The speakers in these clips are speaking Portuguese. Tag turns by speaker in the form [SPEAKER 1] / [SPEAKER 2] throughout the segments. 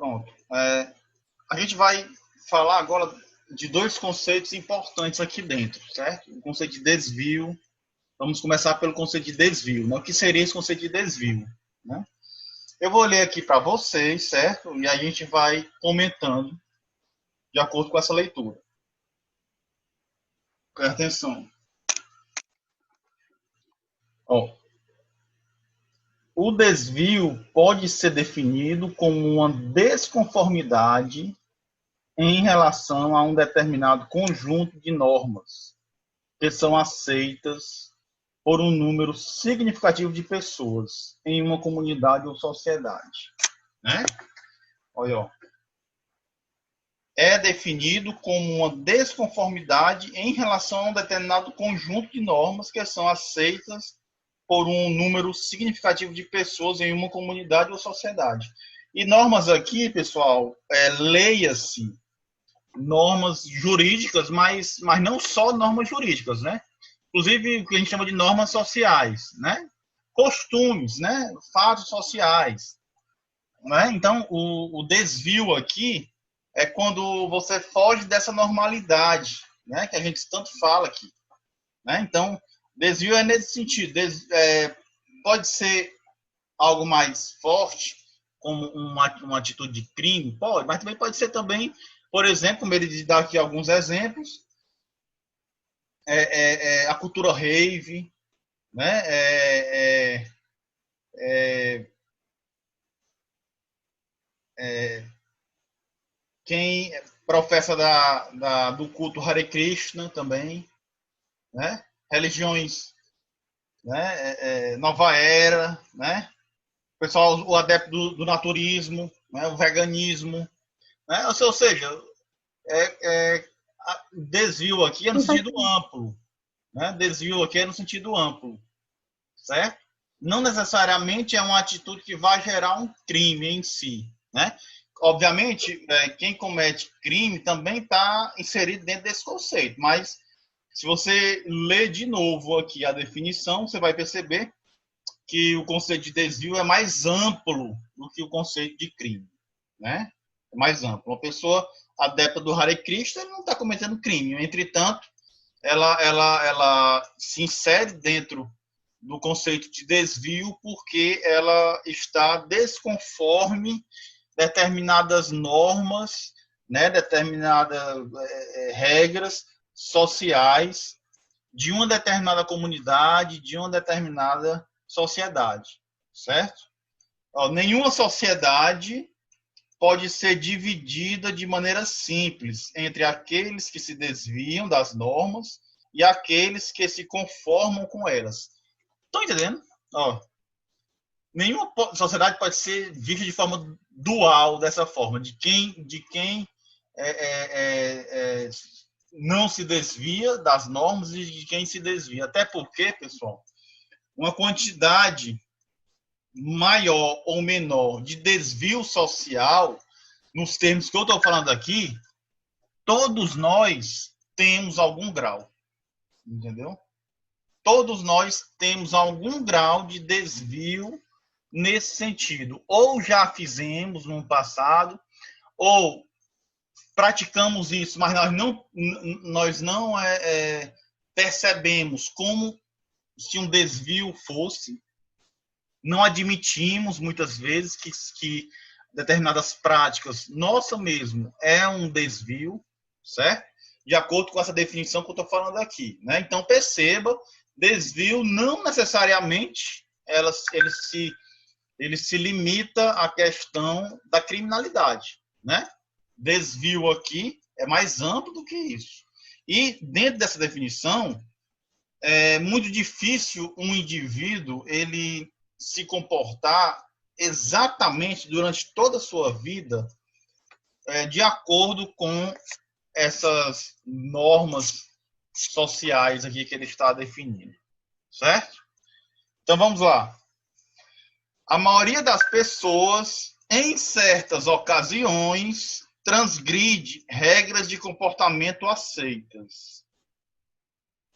[SPEAKER 1] Pronto. A gente vai falar agora de dois conceitos importantes aqui dentro, certo? O conceito de desvio. Vamos começar pelo conceito de desvio, né? O que seria esse conceito de desvio, né? Eu vou ler aqui para vocês, certo? E a gente vai comentando de acordo com essa leitura. Presta atenção. Ó, o desvio pode ser definido como uma desconformidade em relação a um determinado conjunto de normas que são aceitas por um número significativo de pessoas em uma comunidade ou sociedade, né? Olha, ó. É definido como uma desconformidade em relação a um determinado conjunto de normas que são aceitas por um número significativo de pessoas em uma comunidade ou sociedade. E normas aqui, pessoal, leia-se normas jurídicas, mas não só normas jurídicas, né? Inclusive o que a gente chama de normas sociais, né? Costumes, né? Fatos sociais, né? Então, o desvio aqui é quando você foge dessa normalidade, né? Que a gente tanto fala aqui, né? Então, desvio é nesse sentido. Pode ser algo mais forte, como uma atitude de crime, pode, mas também pode ser também, por exemplo, como ele dá aqui alguns exemplos, a cultura rave, né? Quem professa do culto Hare Krishna também, né? Religiões, né? Nova Era, né? O pessoal, o adepto do naturismo, né? O veganismo, né? Ou seja, desvio aqui é no sentido amplo, né? Desvio aqui é no sentido amplo, certo? Não necessariamente é uma atitude que vai gerar um crime em si, né? Obviamente, quem comete crime também está inserido dentro desse conceito, mas se você ler de novo aqui a definição, você vai perceber que o conceito de desvio é mais amplo do que o conceito de crime, né? É mais amplo. Uma pessoa adepta do Hare Krishna não está cometendo crime, entretanto, ela se insere dentro do conceito de desvio porque ela está desconforme determinadas normas, né, determinadas regras sociais de uma determinada comunidade, de uma determinada sociedade, certo? Nenhuma sociedade pode ser dividida de maneira simples entre aqueles que se desviam das normas e aqueles que se conformam com elas. Estão entendendo? Nenhuma sociedade pode ser vista de forma dual dessa forma, de quem não se desvia das normas e de quem se desvia. Até porque, pessoal, uma quantidade maior ou menor de desvio social, nos termos que eu estou falando aqui, todos nós temos algum grau, entendeu? Todos nós temos algum grau de desvio nesse sentido. Ou já fizemos no passado, ou praticamos isso, mas nós não percebemos como se um desvio fosse. Não admitimos, muitas vezes, que determinadas práticas, nossa mesmo, é um desvio, certo? De acordo com essa definição que eu estou falando aqui, né? Então, perceba, desvio não necessariamente ele se limita à questão da criminalidade, né? Desvio aqui é mais amplo do que isso. E, dentro dessa definição, é muito difícil um indivíduo ele se comportar exatamente durante toda a sua vida de acordo com essas normas sociais aqui que ele está definindo, certo? Então vamos lá. A maioria das pessoas, em certas ocasiões, transgride regras de comportamento aceitas.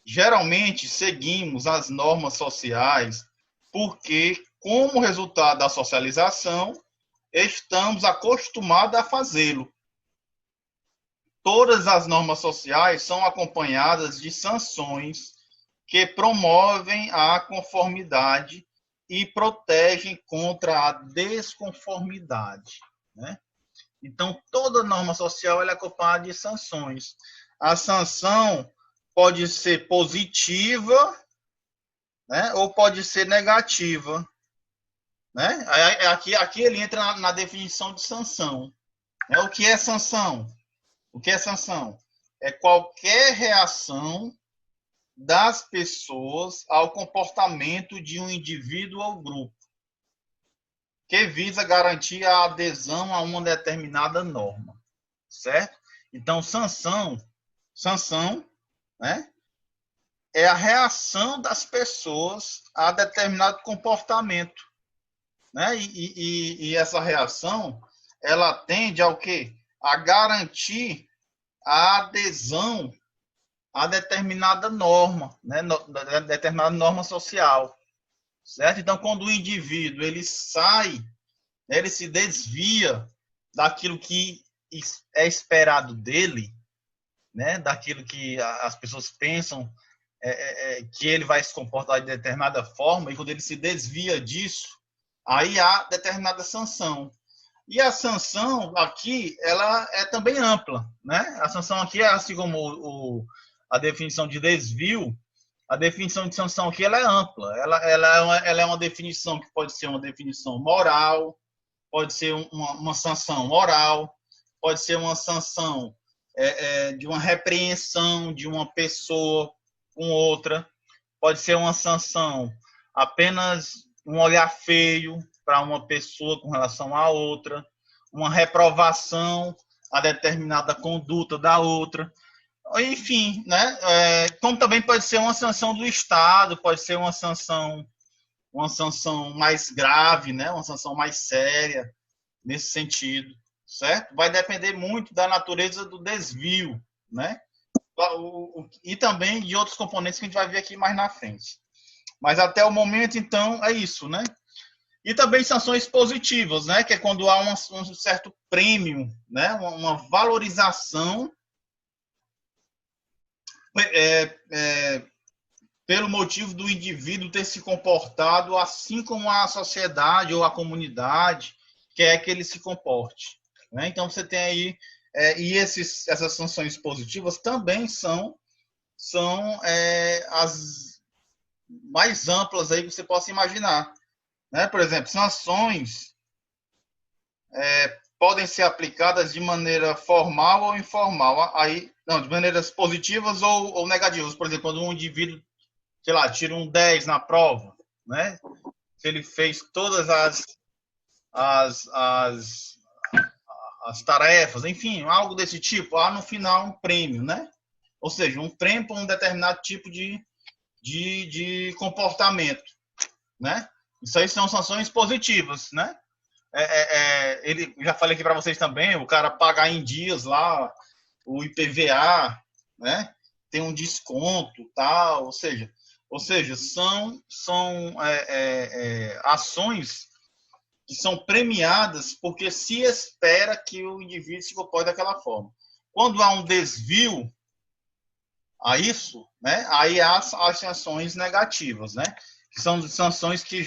[SPEAKER 1] Geralmente seguimos as normas sociais porque, como resultado da socialização, estamos acostumados a fazê-lo. Todas as normas sociais são acompanhadas de sanções que promovem a conformidade e protegem contra a desconformidade, né? Então, toda norma social é acompanhada de sanções. A sanção pode ser positiva, né, ou pode ser negativa, né? Aqui ele entra na definição de sanção. Né? O que é sanção? O que é sanção? É qualquer reação das pessoas ao comportamento de um indivíduo ou grupo que visa garantir a adesão a uma determinada norma, certo? Então, sanção, né, é a reação das pessoas a determinado comportamento, né? E essa reação, ela tende ao quê? A garantir a adesão a determinada norma, né? Determinada norma social, certo? Então, quando o indivíduo ele sai, ele se desvia daquilo que é esperado dele, né? Daquilo que as pessoas pensam que ele vai se comportar de determinada forma, e quando ele se desvia disso, aí há determinada sanção. E a sanção aqui, ela é também ampla, né? A sanção aqui, assim como a definição de desvio, a definição de sanção aqui ela é ampla. Ela é uma definição que pode ser uma definição moral, pode ser uma sanção oral, pode ser uma sanção de uma repreensão de uma pessoa com outra, pode ser uma sanção apenas um olhar feio para uma pessoa com relação à outra, uma reprovação a determinada conduta da outra, enfim, né? Como também pode ser uma sanção do Estado, pode ser uma sanção mais grave, né? Uma sanção mais séria nesse sentido, certo? Vai depender muito da natureza do desvio, né? E também de outros componentes que a gente vai ver aqui mais na frente. Mas até o momento, então, é isso, né? E também sanções positivas, né? Que é quando há um certo prêmio, né? Uma valorização pelo motivo do indivíduo ter se comportado assim como a sociedade ou a comunidade quer que ele se comporte. Né? Então, você tem aí... e essas sanções positivas também são as mais amplas aí que você possa imaginar. Né? Por exemplo, sanções podem ser aplicadas de maneira formal ou informal. Aí, não, de maneiras positivas ou negativas. Por exemplo, quando um indivíduo, sei lá, tira um 10 na prova, né? Se ele fez todas as tarefas, enfim, algo desse tipo, há no final um prêmio, né? Ou seja, um prêmio para um determinado tipo de comportamento, né? Isso aí são sanções positivas, né? Ele já falei aqui para vocês também, o cara pagar em dias lá o IPVA, né? Tem um desconto, tal, ou seja, são ações que são premiadas porque se espera que o indivíduo se comporte daquela forma. Quando há um desvio a isso, né? Aí há as sanções negativas, né? Que são sanções que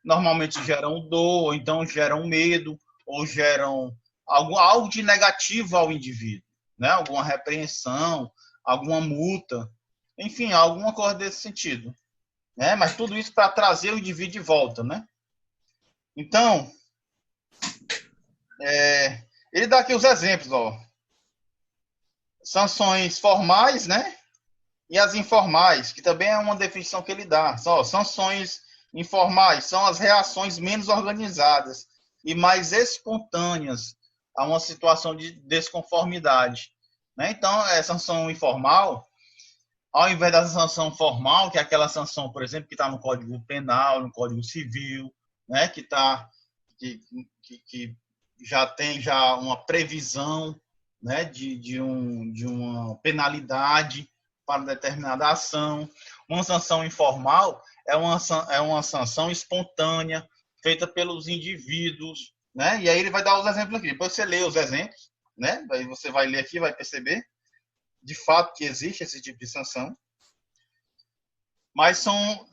[SPEAKER 1] normalmente geram dor, ou então geram medo, ou geram algo de negativo ao indivíduo, né? Alguma repreensão, alguma multa, enfim, alguma coisa desse sentido, né? Mas tudo isso para trazer o indivíduo de volta, né? Então, ele dá aqui os exemplos, ó. Sanções formais, né? E as informais, que também é uma definição que ele dá. Sanções informais são as reações menos organizadas e mais espontâneas a uma situação de desconformidade. Né? Então, a sanção informal, ao invés da sanção formal, que é aquela sanção, por exemplo, que está no Código Penal, no Código Civil, né? que já tem uma previsão, né? de uma penalidade para determinada ação. Uma sanção informal é uma sanção espontânea, feita pelos indivíduos, né? E aí ele vai dar os exemplos aqui. Depois você lê os exemplos, né? Aí você vai ler aqui, vai perceber de fato que existe esse tipo de sanção. Mas são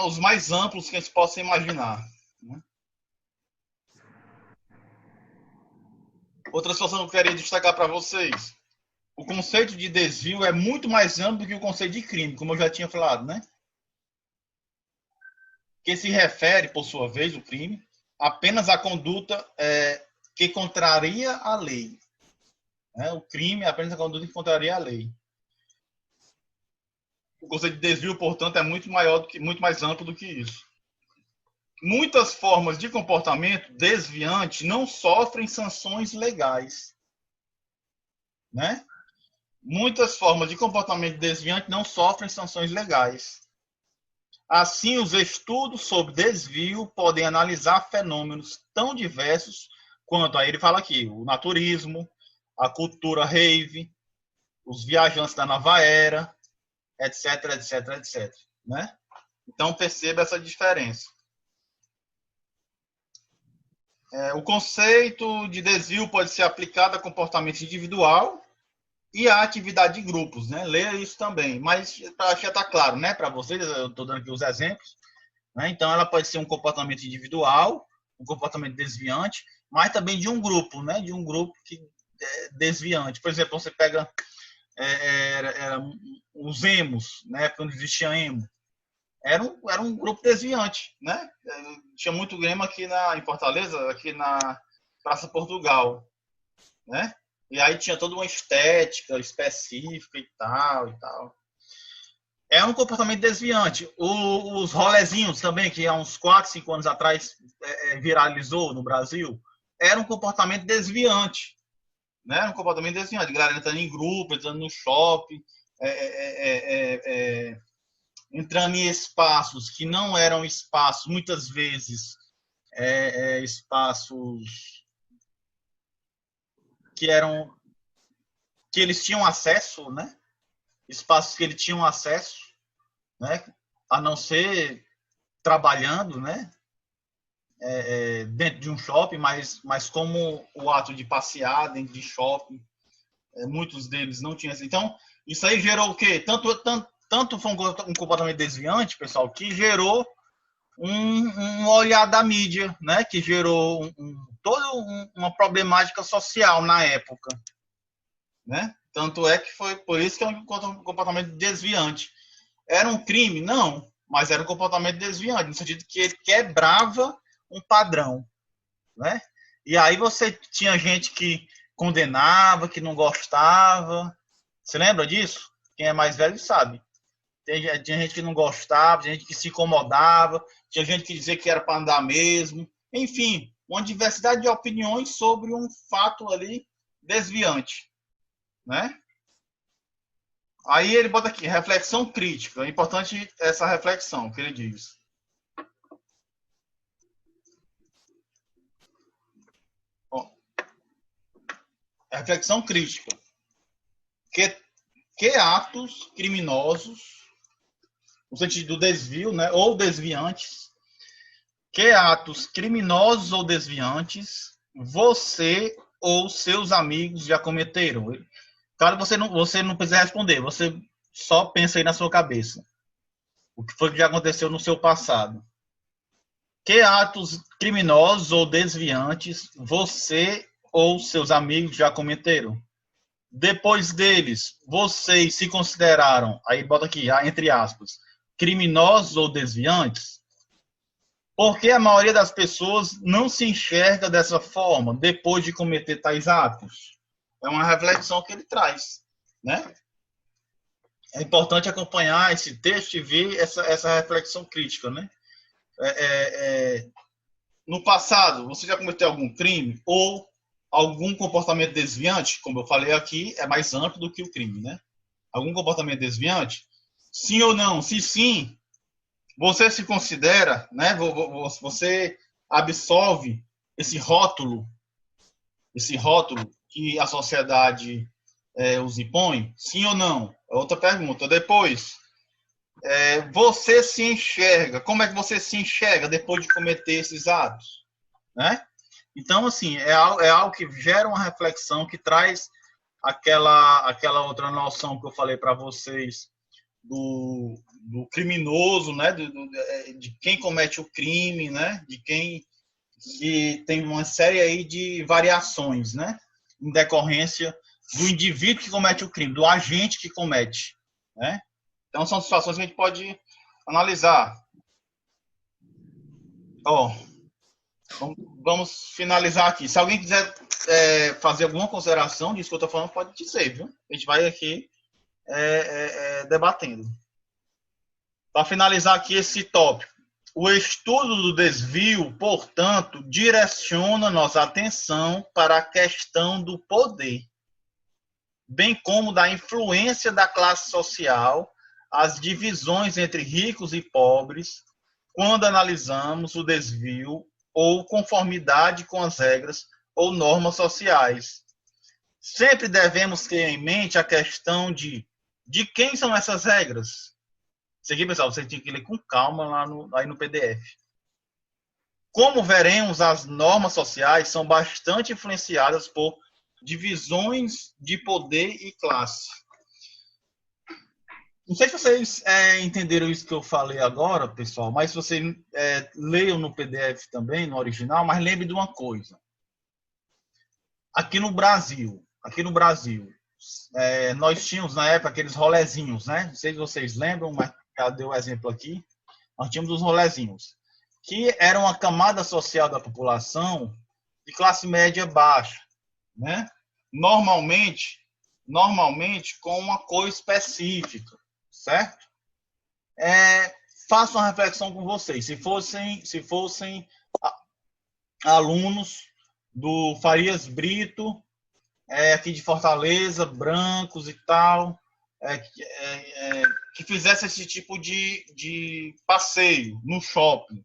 [SPEAKER 1] os mais amplos que a gente possa imaginar, né? Outra situação que eu queria destacar para vocês. O conceito de desvio é muito mais amplo do que o conceito de crime, como eu já tinha falado, né? Que se refere, por sua vez, o crime, apenas à conduta que contraria a lei. Né? O crime é apenas a conduta que contraria a lei. O conceito de desvio, portanto, é muito maior muito mais amplo do que isso. Muitas formas de comportamento desviante não sofrem sanções legais, né? Muitas formas de comportamento desviante não sofrem sanções legais. Assim, os estudos sobre desvio podem analisar fenômenos tão diversos quanto, aí ele fala aqui, o naturismo, a cultura rave, os viajantes da nova era, etc, etc, etc. Né? Então, perceba essa diferença. O conceito de desvio pode ser aplicado a comportamento individual e a atividade de grupos, né? Leia isso também. Mas, para já estar claro, né, para vocês, eu estou dando aqui os exemplos, né? Então, ela pode ser um comportamento individual, um comportamento desviante, mas também de um grupo, né? De um grupo que é desviante. Por exemplo, você pega os emos, né? Quando existia emo. Era um grupo desviante, né? Tinha muito emo aqui em Fortaleza, aqui na Praça Portugal, né? E aí tinha toda uma estética específica e tal, e tal. É um comportamento desviante. Os rolezinhos também, que há uns 4, 5 anos atrás viralizou no Brasil, era um comportamento desviante. Né? Era um comportamento desviante. Galera entrando em grupo, entrando no shopping, entrando em espaços que não eram espaços, muitas vezes, espaços que eles tinham acesso, né? Espaços que eles tinham acesso, né? A não ser trabalhando, né? Dentro de um shopping, mas como o ato de passear dentro de shopping, muitos deles não tinham. Então, isso aí gerou o quê? Tanto foi um comportamento desviante, pessoal, que gerou um olhar da mídia, né? Que gerou toda uma problemática social na época, né? Tanto é que foi por isso que é um comportamento desviante. Era um crime? Não, mas era um comportamento desviante, no sentido que ele quebrava um padrão, né? E aí você tinha gente que condenava, que não gostava. Você lembra disso? Quem é mais velho sabe. Tinha gente que não gostava, tinha gente que se incomodava, tinha gente que dizia que era para andar mesmo. Enfim, uma diversidade de opiniões sobre um fato ali desviante, né? Aí ele bota aqui, reflexão crítica. É importante essa reflexão que ele diz. Bom, reflexão crítica. Que atos criminosos, no sentido do desvio, né, ou desviantes, que atos criminosos ou desviantes você ou seus amigos já cometeram? Claro, você não precisa responder, você só pensa aí na sua cabeça. O que foi que já aconteceu no seu passado? Que atos criminosos ou desviantes você ou seus amigos já cometeram? Depois deles, vocês se consideraram, aí bota aqui, entre aspas, criminosos ou desviantes? Porque a maioria das pessoas não se enxerga dessa forma depois de cometer tais atos. É uma reflexão que ele traz, né? É importante acompanhar esse texto e ver essa reflexão crítica, né? No passado, você já cometeu algum crime ou algum comportamento desviante? Como eu falei aqui, é mais amplo do que o crime, né? Algum comportamento desviante? Sim ou não? Se sim, você se considera, né? Você absolve esse rótulo que a sociedade os impõe? Sim ou não? Outra pergunta. Depois, você se enxerga? Como é que você se enxerga depois de cometer esses atos, né? Então, assim, é algo que gera uma reflexão, que traz aquela outra noção que eu falei para vocês do criminoso, né? De quem comete o crime, né? De quem que tem uma série aí de variações, né? Em decorrência do indivíduo que comete o crime, do agente que comete, né? Então, são situações que a gente pode analisar. Ó, vamos finalizar aqui. Se alguém quiser fazer alguma consideração disso que eu estou falando, pode dizer, viu? A gente vai aqui debatendo. Para finalizar aqui esse tópico, o estudo do desvio, portanto, direciona nossa atenção para a questão do poder, bem como da influência da classe social, as divisões entre ricos e pobres, quando analisamos o desvio ou conformidade com as regras ou normas sociais. Sempre devemos ter em mente a questão de quem são essas regras. Isso aqui, pessoal, você tem que ler com calma aí no PDF. Como veremos, as normas sociais são bastante influenciadas por divisões de poder e classe. Não sei se vocês entenderam isso que eu falei agora, pessoal, mas se vocês leiam no PDF também, no original, mas lembre de uma coisa. Aqui no Brasil, nós tínhamos na época aqueles rolezinhos, né? Não sei se vocês lembram, mas já deu o exemplo aqui. Nós tínhamos os rolezinhos, que eram uma camada social da população de classe média baixa, né? Normalmente com uma cor específica, certo? Faço uma reflexão com vocês. Se fossem alunos do Farias Brito, aqui de Fortaleza, brancos e tal, que fizesse esse tipo de passeio no shopping,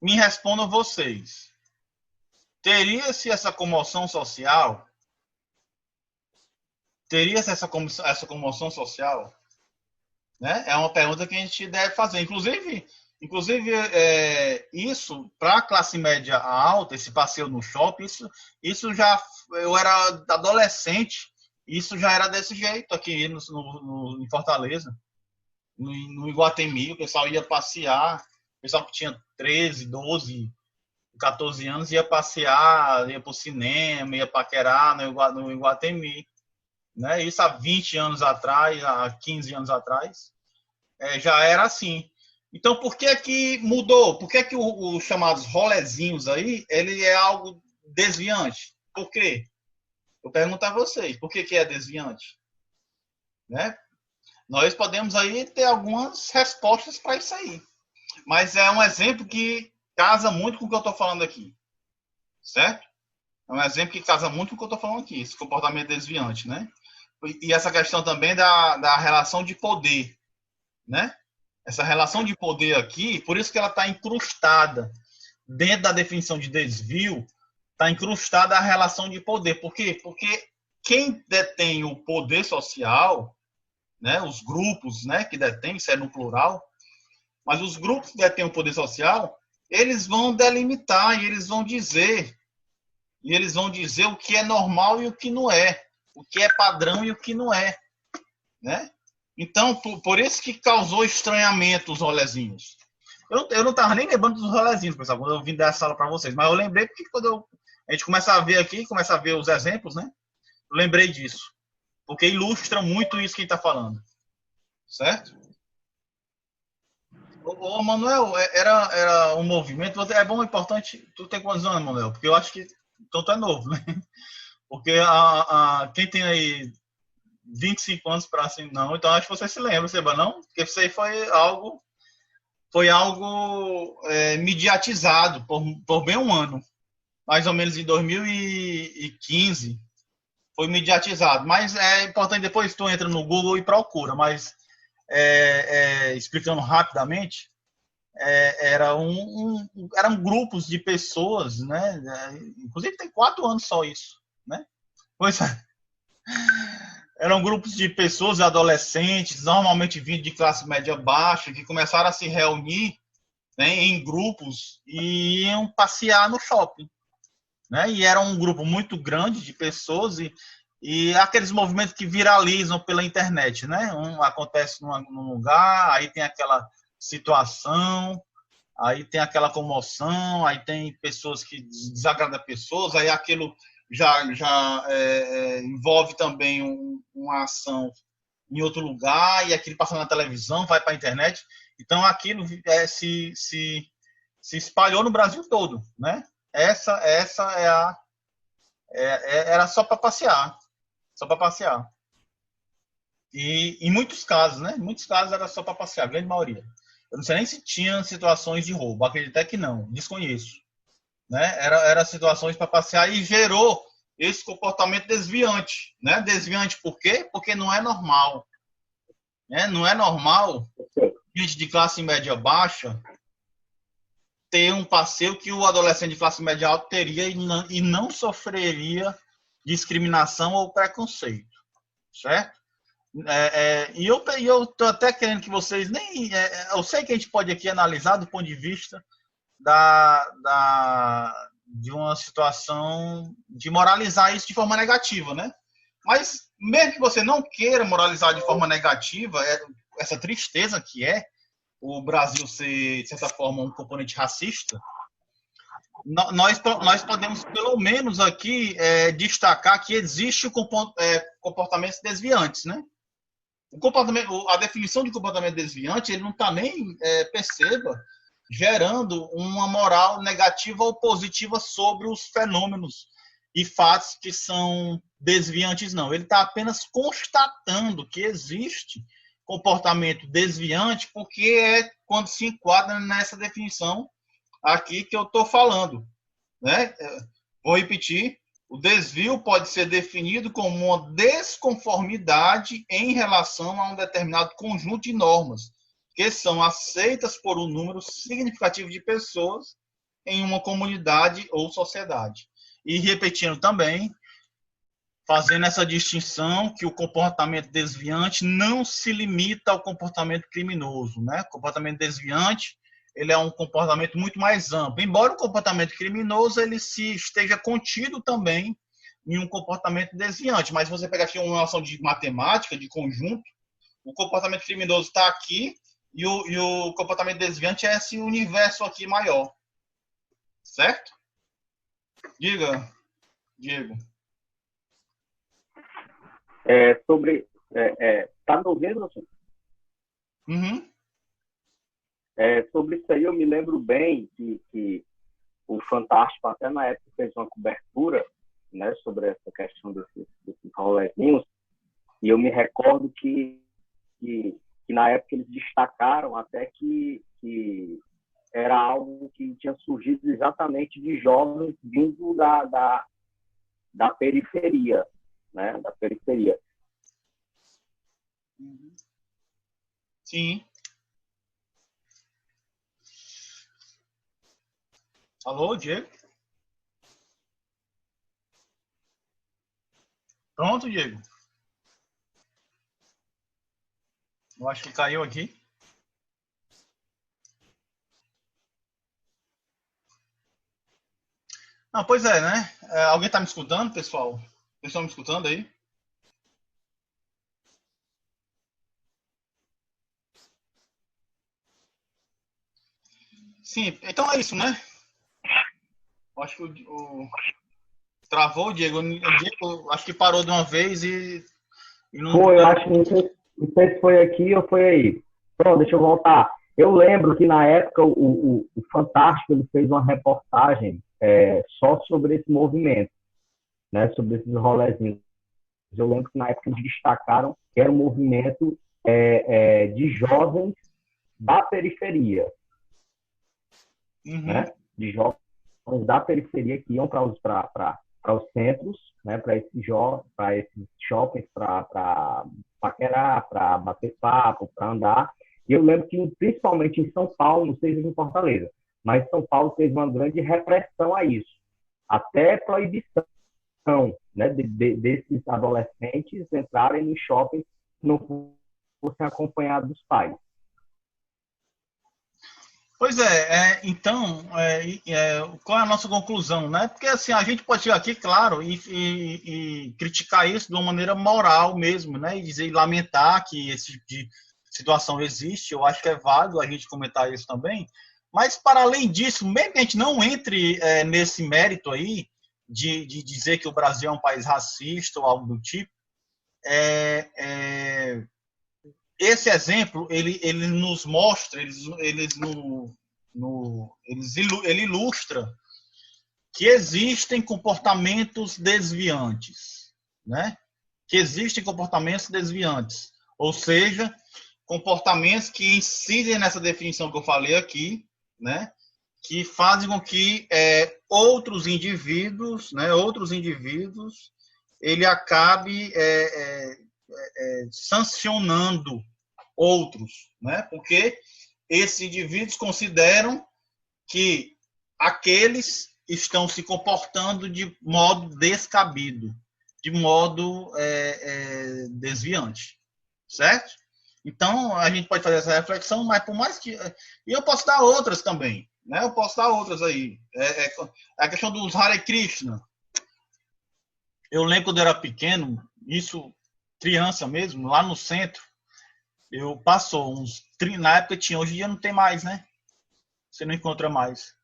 [SPEAKER 1] me respondam vocês. Teria-se essa comoção social? Teria-se essa comoção social? Né? É uma pergunta que a gente deve fazer. Inclusive isso, para a classe média alta, esse passeio no shopping, isso já... Eu era adolescente, isso já era desse jeito aqui em Fortaleza. No Iguatemi, o pessoal ia passear, o pessoal que tinha 13, 12, 14 anos ia passear, ia para o cinema, ia paquerar no Iguatemi. Né? Isso há 20 anos atrás, há 15 anos atrás, já era assim. Então, por que que mudou? Por que que os chamados rolezinhos aí, ele é algo desviante? Por quê? Eu pergunto a vocês, por que que é desviante? Né? Nós podemos aí ter algumas respostas para isso aí. Mas é um exemplo que casa muito com o que eu estou falando aqui. Certo? É um exemplo que casa muito com o que eu estou falando aqui, esse comportamento desviante, né? E essa questão também da relação de poder, né? Essa relação de poder aqui, por isso que ela está incrustada dentro da definição de desvio, está incrustada a relação de poder. Por quê? Porque quem detém o poder social, né, os grupos, né, que detêm, isso é no plural, mas os grupos que detêm o poder social, eles vão delimitar e eles vão dizer o que é normal e o que não é, o que é padrão e o que não é, né? Então, por isso que causou estranhamento os rolezinhos. Eu não estava nem lembrando dos rolezinhos, pessoal, quando eu vim dar essa aula para vocês, mas eu lembrei porque quando a gente começa a ver aqui, começa a ver os exemplos, né? Eu lembrei disso, porque ilustra muito isso que a gente está falando, certo? Ô, Manuel, era um movimento, é bom, importante, tu tem quantos anos, Manuel? Porque eu acho que então tu é novo, né? Porque quem tem aí 25 anos para assim, não, então acho que você se lembra, Seba, não? Porque isso aí foi algo mediatizado por bem um ano. Mais ou menos em 2015 foi mediatizado. Mas é importante, depois tu entra no Google e procura, mas explicando rapidamente, eram grupos de pessoas, né? Inclusive tem 4 anos só isso, né? Pois é. Eram grupos de pessoas adolescentes, normalmente vindo de classe média baixa, que começaram a se reunir, né, em grupos e iam passear no shopping, né? E era um grupo muito grande de pessoas e aqueles movimentos que viralizam pela internet, né? Acontece num lugar, aí tem aquela situação, aí tem aquela comoção, aí tem pessoas que desagradam pessoas, aí aquilo já envolve também uma ação em outro lugar, e aquilo passa na televisão, vai para a internet. Então, aquilo se espalhou no Brasil todo, né? Essa era só para passear, só para passear. E em muitos casos, né? Em muitos casos era só para passear, a grande maioria. Eu não sei nem se tinha situações de roubo, acredito até que não, desconheço. Né? Era situações para passear e gerou esse comportamento desviante. Né? Desviante por quê? Porque não é normal. Né? Não é normal gente de classe média baixa ter um passeio que o adolescente de classe média alta teria e não sofreria discriminação ou preconceito. Certo? E eu estou até querendo que vocês nem. Eu sei que a gente pode aqui analisar do ponto de vista de uma situação de moralizar isso de forma negativa, né? Mas mesmo que você não queira moralizar de forma negativa, essa tristeza que é o Brasil ser, de certa forma, um componente racista, nós podemos, pelo menos aqui, destacar que existe comportamentos desviantes, né? A definição de comportamento desviante, ele não está nem, perceba, gerando uma moral negativa ou positiva sobre os fenômenos e fatos que são desviantes, não. Ele está apenas constatando que existe comportamento desviante, porque é quando se enquadra nessa definição aqui que eu estou falando. Né? Vou repetir. O desvio pode ser definido como uma desconformidade em relação a um determinado conjunto de normas que são aceitas por um número significativo de pessoas em uma comunidade ou sociedade. E repetindo também, fazendo essa distinção que o comportamento desviante não se limita ao comportamento criminoso, né? O comportamento desviante, ele é um comportamento muito mais amplo. Embora o comportamento criminoso ele se esteja contido também em um comportamento desviante, mas se você pegar aqui uma noção de matemática, de conjunto, o comportamento criminoso está aqui e o comportamento desviante é esse universo aqui maior. Certo? Diga, Diego.
[SPEAKER 2] Tá me ouvindo, assim?
[SPEAKER 1] Uhum.
[SPEAKER 2] Sobre isso aí, eu me lembro bem que o Fantástico, até na época, fez uma cobertura, né, sobre essa questão desses rolezinhos, e eu me recordo que na época eles destacaram até que era algo que tinha surgido exatamente de jovens vindo da periferia, né, da periferia.
[SPEAKER 1] Sim. Alô, Diego? Pronto, Diego? Eu acho que caiu aqui. Ah, pois é, né? Alguém tá me escutando, pessoal? Vocês estão me escutando aí? Sim, então é isso, né? Eu acho que travou o Diego. O Diego acho que parou de uma vez e não.
[SPEAKER 2] Foi, eu acho que não sei se foi aqui ou foi aí. Pronto, deixa eu voltar. Eu lembro que na época o Fantástico ele fez uma reportagem só sobre esse movimento, né, sobre esses rolezinhos. Eu lembro que na época eles destacaram que era um movimento de jovens da periferia, né, de jovens da periferia que iam para os centros, né, para esses shoppings, para paquerar, para bater papo, para andar. E eu lembro que, principalmente em São Paulo, não sei se em Fortaleza, mas São Paulo teve uma grande repressão a isso. Até proibição, né, desses adolescentes entrarem no shopping se não fossem acompanhados dos pais.
[SPEAKER 1] Pois então, qual é a nossa conclusão, né? Porque assim, a gente pode chegar aqui, claro, e criticar isso de uma maneira moral mesmo, né? E dizer, e lamentar que esse tipo de situação existe. Eu acho que é válido a gente comentar isso também. Mas, para além disso, mesmo que a gente não entre nesse mérito aí de dizer que o Brasil é um país racista ou algo do tipo, é, é, esse exemplo ele nos mostra, ele ilustra que existem comportamentos desviantes, né? Que existem comportamentos desviantes, ou seja, comportamentos que incidem nessa definição que eu falei aqui, né? Que fazem com que outros indivíduos, né? Ele acabe sancionando outros, né? Porque esses indivíduos consideram que aqueles estão se comportando de modo descabido, de modo desviante, certo? Então, a gente pode fazer essa reflexão, mas por mais que... E eu posso dar outras também, né? Eu posso dar outras aí. A questão dos Hare Krishna. Eu lembro quando eu era pequeno, isso, criança mesmo, lá no centro, eu passou uns... Na época tinha, hoje em dia não tem mais, né? Você não encontra mais.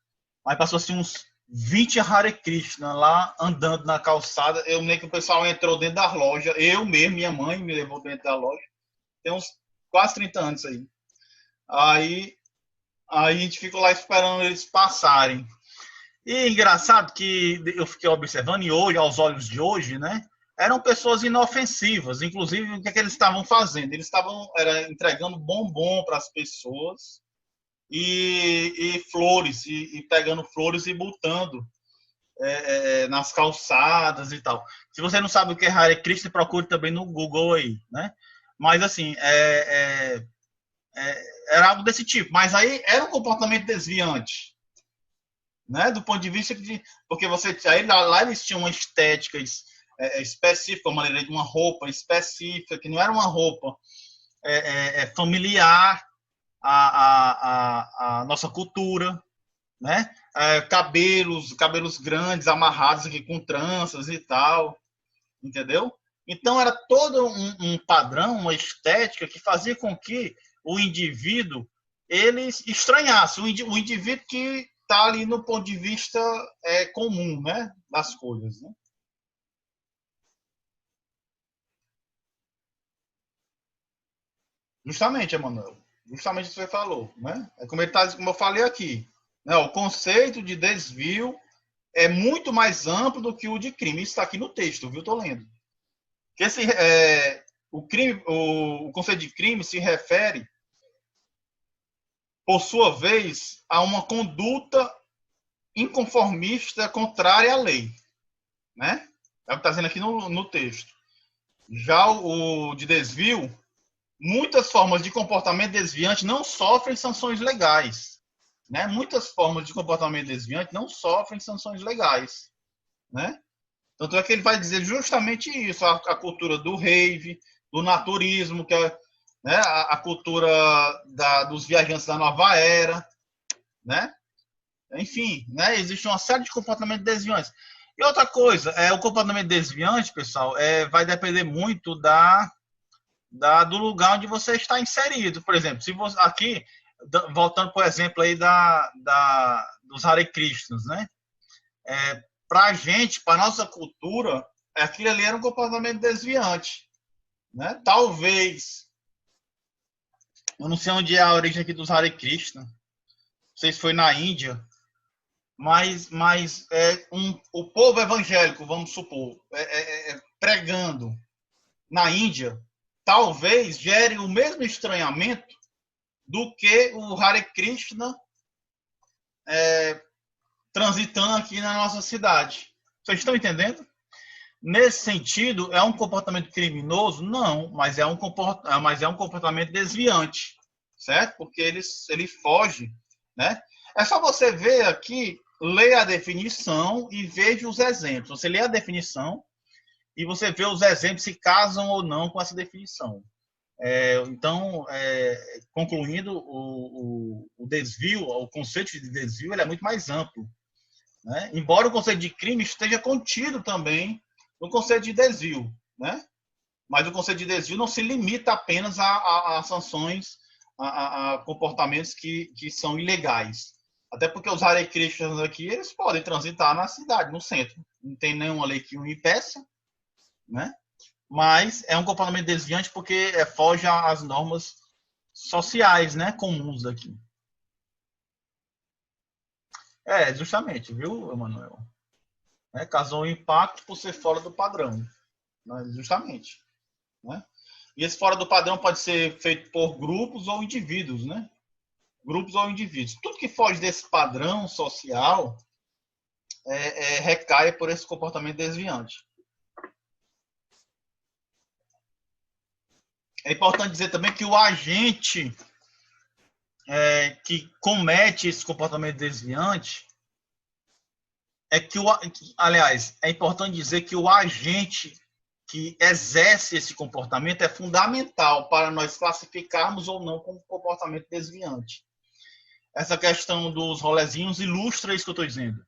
[SPEAKER 1] Mas passou assim uns 20 Hare Krishna lá andando na calçada. Eu lembro que o pessoal entrou dentro da loja. Eu mesmo, minha mãe me levou dentro da loja. Tem uns quase 30 anos aí. Aí a gente ficou lá esperando eles passarem. E engraçado que eu fiquei observando, e hoje, aos olhos de hoje, né? Eram pessoas inofensivas. Inclusive, o que eles estavam fazendo? Eles estavam entregando bombom para as pessoas e flores, e pegando flores e botando nas calçadas e tal. Se você não sabe o que é Hare Krishna, procure também no Google aí, né? Mas assim, era algo desse tipo. Mas aí era um comportamento desviante, né? Do ponto de vista de... Porque aí lá eles tinham uma estética específica, uma maneira de uma roupa específica, que não era uma roupa familiar à nossa cultura, né? Cabelos grandes, amarrados aqui com tranças e tal, entendeu? Então era todo um padrão, uma estética que fazia com que o indivíduo ele estranhasse, o indivíduo que está ali no ponto de vista comum, né, das coisas, né? Justamente, Emanuel. Justamente o que você falou, né? Como eu falei aqui, né? O conceito de desvio é muito mais amplo do que o de crime. Isso está aqui no texto, viu? Estou lendo. Que o conceito de crime se refere, por sua vez, a uma conduta inconformista contrária à lei, né? É o que está dizendo aqui no texto. Já o de desvio, muitas formas de comportamento desviante não sofrem sanções legais, né? Muitas formas de comportamento desviante não sofrem sanções legais, né? Tanto é que ele vai dizer justamente isso, a cultura do rave, do naturismo, que é, né, a cultura dos viajantes da nova era, né? Enfim, né, existe uma série de comportamentos desviantes. E outra coisa, o comportamento desviante, pessoal, vai depender muito do lugar onde você está inserido. Por exemplo, se você aqui, voltando por exemplo aí dos Hare Krishnas, né? Para a gente, para nossa cultura, aquilo ali era um comportamento desviante, né? Talvez, eu não sei onde é a origem aqui dos Hare Krishna, não sei se foi na Índia, mas o povo evangélico, vamos supor, pregando na Índia, talvez gere o mesmo estranhamento do que o Hare Krishna transitando aqui na nossa cidade. Vocês estão entendendo? Nesse sentido, é um comportamento criminoso? Não, mas é um comportamento desviante, certo? Porque ele foge, né? É só você ver aqui, ler a definição e veja os exemplos. Você lê a definição e você vê os exemplos se casam ou não com essa definição. Então, concluindo, o desvio, o conceito de desvio, ele é muito mais amplo, né? Embora o conceito de crime esteja contido também no conceito de desvio, né? Mas o conceito de desvio não se limita apenas a sanções, a comportamentos que são ilegais. Até porque os Hare Krishnas aqui, eles podem transitar na cidade, no centro. Não tem nenhuma lei que o impeça, né? Mas é um comportamento desviante porque foge às normas sociais, né, comuns aqui. Justamente, viu, Emanuel? Causou um impacto por ser fora do padrão, né? Justamente, né? E esse fora do padrão pode ser feito por grupos ou indivíduos, né? Grupos ou indivíduos. Tudo que foge desse padrão social recai por esse comportamento desviante. É importante dizer também que o agente que comete esse comportamento desviante aliás, é importante dizer que o agente que exerce esse comportamento é fundamental para nós classificarmos ou não como comportamento desviante. Essa questão dos rolezinhos ilustra isso que eu estou dizendo.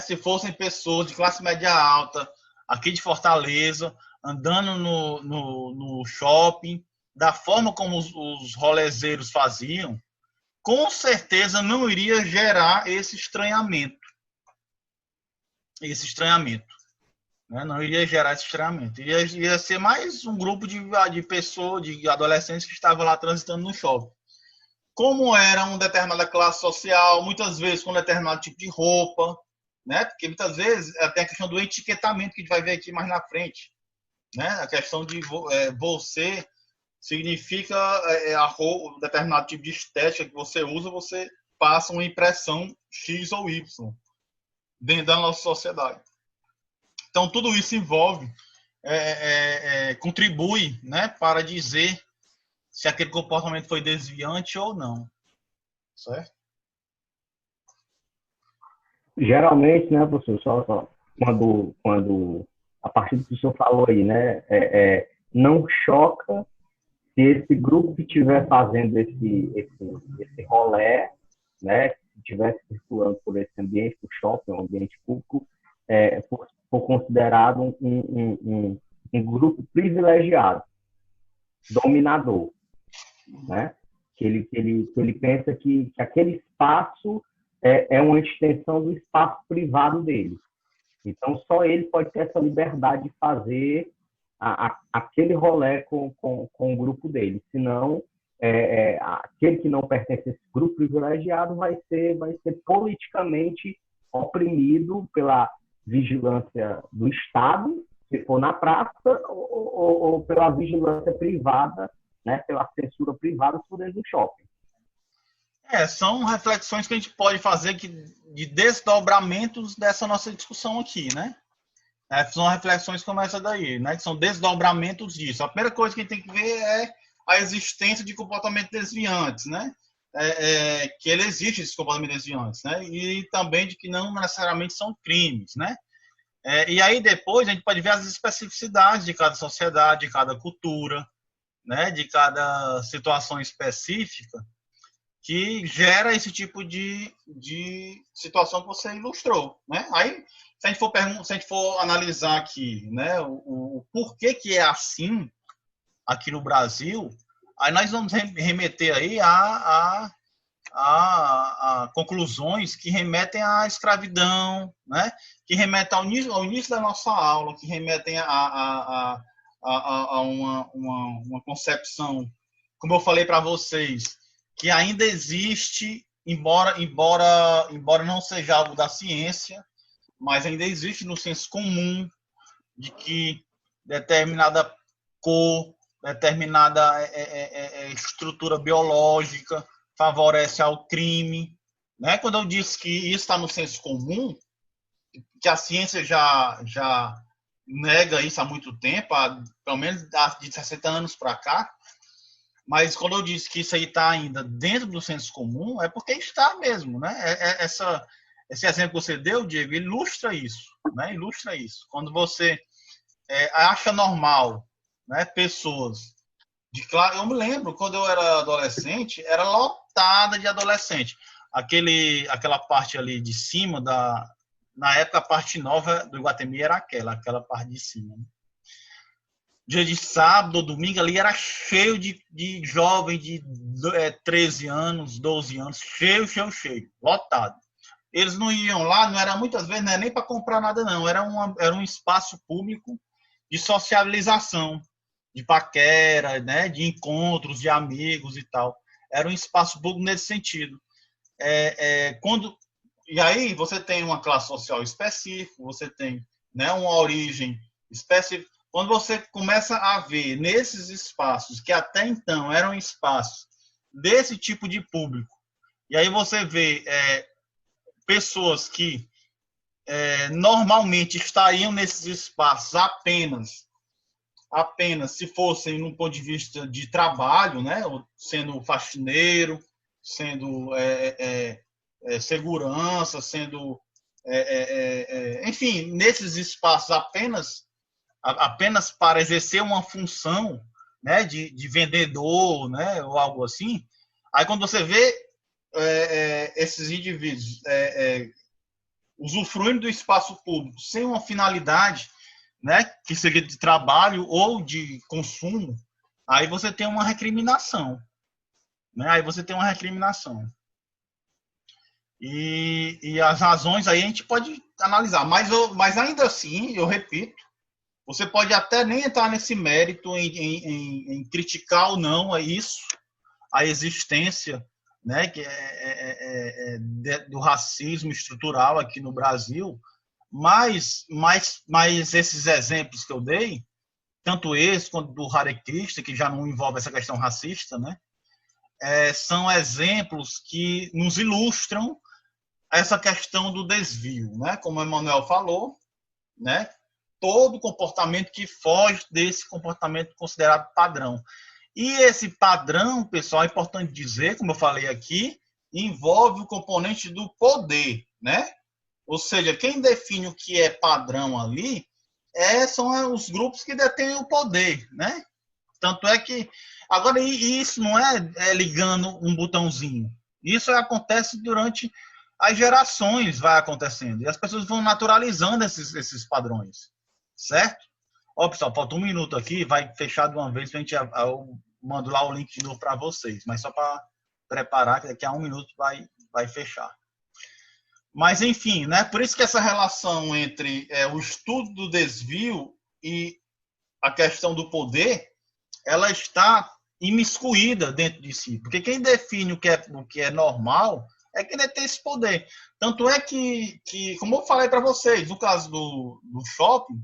[SPEAKER 1] Se fossem pessoas de classe média alta, aqui de Fortaleza, andando no shopping, da forma como os rolezeiros faziam, com certeza não iria gerar esse estranhamento. Né? Não iria gerar esse estranhamento. Iria ser mais um grupo de pessoas, de adolescentes que estavam lá transitando no shopping. Como era uma determinada classe social, muitas vezes com um determinado tipo de roupa, né? Porque muitas vezes tem a questão do etiquetamento que a gente vai ver aqui mais na frente, né? A questão de você significa um determinado tipo de estética que você usa, você passa uma impressão X ou Y dentro da nossa sociedade. Então, tudo isso envolve, contribui, né, para dizer se aquele comportamento foi desviante ou não. Certo?
[SPEAKER 2] Geralmente, né, professor, só quando a partir do que o senhor falou aí, né, não choca se esse grupo que estiver fazendo esse rolê, né, que estivesse circulando por esse ambiente, por shopping, um ambiente público, for considerado um grupo privilegiado, dominador, né? Que ele pensa que aquele espaço é uma extensão do espaço privado dele. Então, só ele pode ter essa liberdade de fazer aquele rolê com o grupo dele. Senão, aquele que não pertence a esse grupo privilegiado vai ser politicamente oprimido pela vigilância do Estado, se for na praça, ou pela vigilância privada, né, pela censura privada por dentro do shopping.
[SPEAKER 1] São reflexões que a gente pode fazer de desdobramentos dessa nossa discussão aqui, né? São reflexões como essa daí, né? Que são desdobramentos disso. A primeira coisa que a gente tem que ver é a existência de comportamentos desviantes, né? Que ele existe, esses comportamentos desviantes, né? E também de que não necessariamente são crimes, né? E aí depois a gente pode ver as especificidades de cada sociedade, de cada cultura, né? De cada situação específica que gera esse tipo de situação que você ilustrou, né? Aí, se a gente for analisar aqui, né, o porquê que é assim aqui no Brasil, aí nós vamos remeter aí a conclusões que remetem à escravidão, né? Que remetem ao início da nossa aula, que remetem a uma concepção, como eu falei para vocês, que ainda existe, embora não seja algo da ciência, mas ainda existe no senso comum de que determinada cor, determinada estrutura biológica favorece ao crime, né? Quando eu disse que isso está no senso comum, que a ciência já nega isso há muito tempo, pelo menos de 60 anos para cá, mas quando eu disse que isso aí está ainda dentro do senso comum, é porque está mesmo, né? Esse exemplo que você deu, Diego, ilustra isso, né? Ilustra isso. Quando você acha normal, né, pessoas Eu me lembro, quando eu era adolescente, era lotada de adolescente. Aquela parte ali de cima, na época, a parte nova do Iguatemi era aquela parte de cima. Né? Dia de sábado, domingo, ali era cheio de jovem de 13 anos, 12 anos, cheio, lotado. Eles não iam lá, não era muitas vezes, não era nem para comprar nada, não. Era um espaço público de socialização, de paquera, né, de encontros de amigos e tal. Era um espaço público nesse sentido. E aí você tem uma classe social específica, você tem, né, uma origem específica. Quando você começa a ver nesses espaços, que até então eram espaços desse tipo de público, e aí você vê pessoas que normalmente estariam nesses espaços apenas se fossem no ponto de vista de trabalho, né, sendo faxineiro, sendo segurança, sendo enfim, nesses espaços apenas para exercer uma função, né, de vendedor, né, ou algo assim. Aí quando você vê esses indivíduos usufruindo do espaço público sem uma finalidade, né, que seja de trabalho ou de consumo, aí você tem uma recriminação. Né? Aí você tem uma recriminação. E as razões aí a gente pode analisar. Mas ainda assim, eu repito, você pode até nem entrar nesse mérito em criticar ou não a existência, né, que do racismo estrutural aqui no Brasil, mas esses exemplos que eu dei, tanto esse quanto do Hare Krishna, que já não envolve essa questão racista, né, são exemplos que nos ilustram essa questão do desvio, né, como o Emanuel falou, né, todo comportamento que foge desse comportamento considerado padrão. E esse padrão, pessoal, é importante dizer, como eu falei aqui, envolve o componente do poder, né? Ou seja, quem define o que é padrão ali são os grupos que detêm o poder, né? Tanto é que... Agora, isso não é ligando um botãozinho. Isso acontece durante as gerações, vai acontecendo. E as pessoas vão naturalizando esses padrões, certo? Ó, pessoal, falta 1 minuto aqui, vai fechar de uma vez, eu mando lá o link de novo para vocês, mas só para preparar, que daqui a 1 minuto vai fechar. Mas, enfim, né, por isso que essa relação entre o estudo do desvio e a questão do poder, ela está imiscuída dentro de si, porque quem define o que é normal é quem tem esse poder. Tanto é que como eu falei para vocês, no caso do shopping,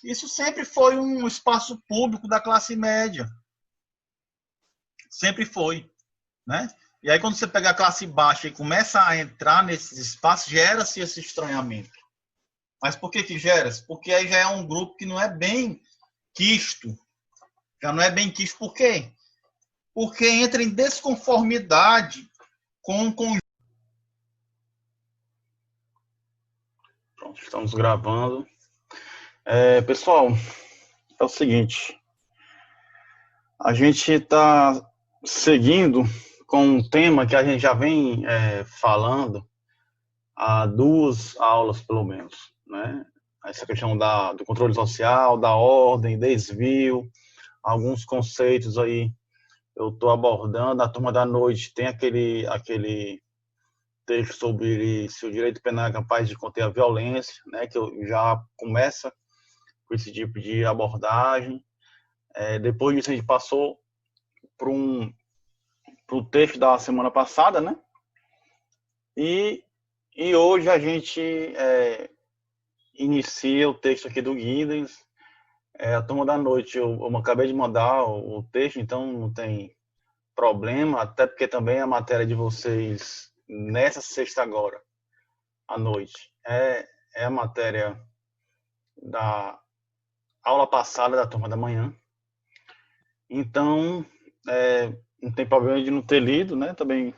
[SPEAKER 1] isso sempre foi um espaço público da classe média. Sempre foi, né? E aí quando você pega a classe baixa e começa a entrar nesses espaços, gera-se esse estranhamento. Mas por que gera-se? Porque aí já é um grupo que não é bem quisto. Já não é bem quisto. Por quê? Porque entra em desconformidade com o conjunto. Pronto, estamos gravando. Pessoal, é o seguinte, a gente está seguindo com um tema que a gente já vem falando há 2 aulas, pelo menos, né? Essa questão do controle social, da ordem, desvio, alguns conceitos aí eu estou abordando. A turma da noite tem aquele texto sobre se o direito penal é capaz de conter a violência, né? Que já começa com esse tipo de abordagem. Depois disso, a gente passou para o texto da semana passada, né? E hoje a gente inicia o texto aqui do Giddens. A turma da noite, eu acabei de mandar o texto, então não tem problema, até porque também a matéria de vocês, nessa sexta agora, à noite, é a matéria da aula passada da turma da manhã. Então, não tem problema de não ter lido, né? Também.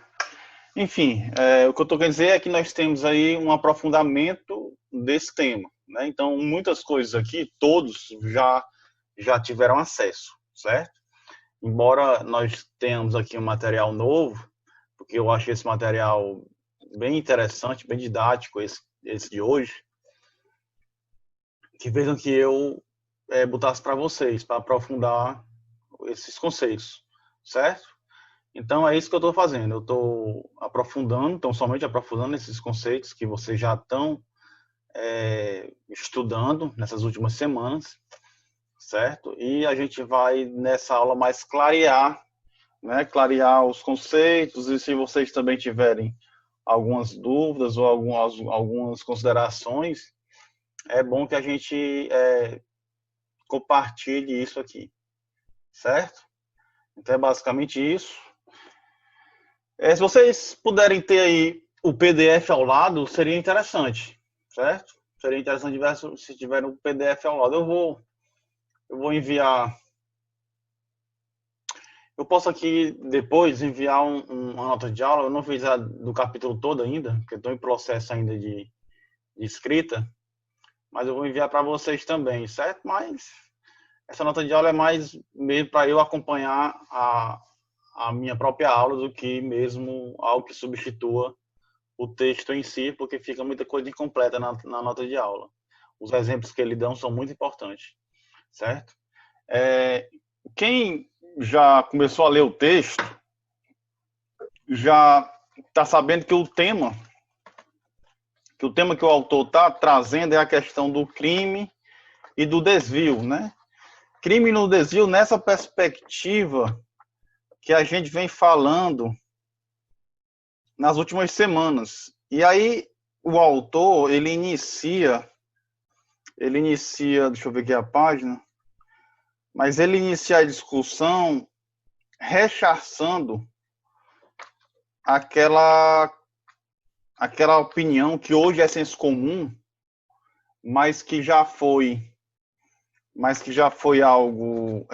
[SPEAKER 1] Enfim, o que eu estou querendo dizer é que nós temos aí um aprofundamento desse tema, né? Então, muitas coisas aqui, todos já tiveram acesso, certo? embora nós tenhamos aqui um material novo, porque eu achei esse material bem interessante, bem didático, esse de hoje, que fez com que eu botasse para vocês, para aprofundar esses conceitos, certo? Então, é isso que eu estou fazendo. Eu estou aprofundando, então somente aprofundando esses conceitos que vocês já estão estudando nessas últimas semanas, certo? E a gente vai, nessa aula, mais clarear, né? Clarear os conceitos, e se vocês também tiverem algumas dúvidas ou algumas considerações, é bom que a gente compartilhe isso aqui, certo? Então, é basicamente isso. Se vocês puderem ter aí o PDF ao lado, seria interessante, certo? Seria interessante se tiver um PDF ao lado. Eu vou enviar. Eu posso aqui depois enviar uma nota de aula. Eu não fiz a do capítulo todo ainda, porque estou em processo ainda de escrita, mas eu vou enviar para vocês também, certo? Mas essa nota de aula é mais mesmo para eu acompanhar a minha própria aula do que mesmo algo que substitua o texto em si, porque fica muita coisa incompleta na nota de aula. Os exemplos que ele dão são muito importantes, certo? Quem já começou a ler o texto já está sabendo que o tema que o autor está trazendo é a questão do crime e do desvio, né? Crime no desvio nessa perspectiva que a gente vem falando nas últimas semanas. E aí o autor, ele inicia, deixa eu ver aqui a página, mas ele inicia a discussão rechaçando aquela opinião que hoje é senso comum, mas que já foi algo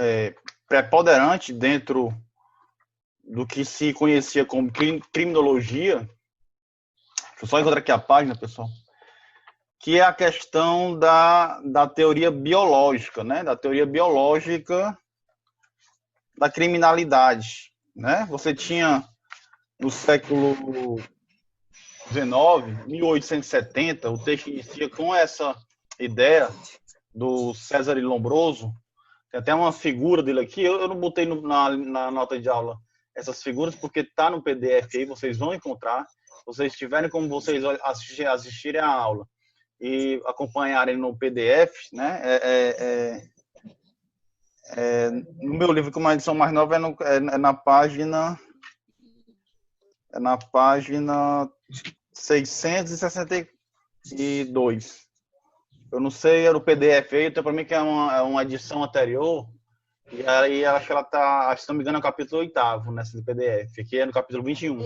[SPEAKER 1] preponderante dentro do que se conhecia como criminologia. Deixa eu só encontrar aqui a página, pessoal. Que é a questão da teoria biológica, né? Da teoria biológica da criminalidade, né? Você tinha no século XIX, 1870, o texto inicia com essa ideia do César Lombroso. Tem até uma figura dele aqui. Eu não botei na nota de aula essas figuras, porque está no PDF aí, vocês vão encontrar. Se vocês tiverem como vocês assistirem a aula e acompanharem no PDF, né? No meu livro, com uma edição mais nova, é na página 662. Eu não sei, era o PDF aí, então para mim que é uma edição anterior, e aí acho que ela tá, se não me engano, é o capítulo 8º nessa do PDF, que é no capítulo 21.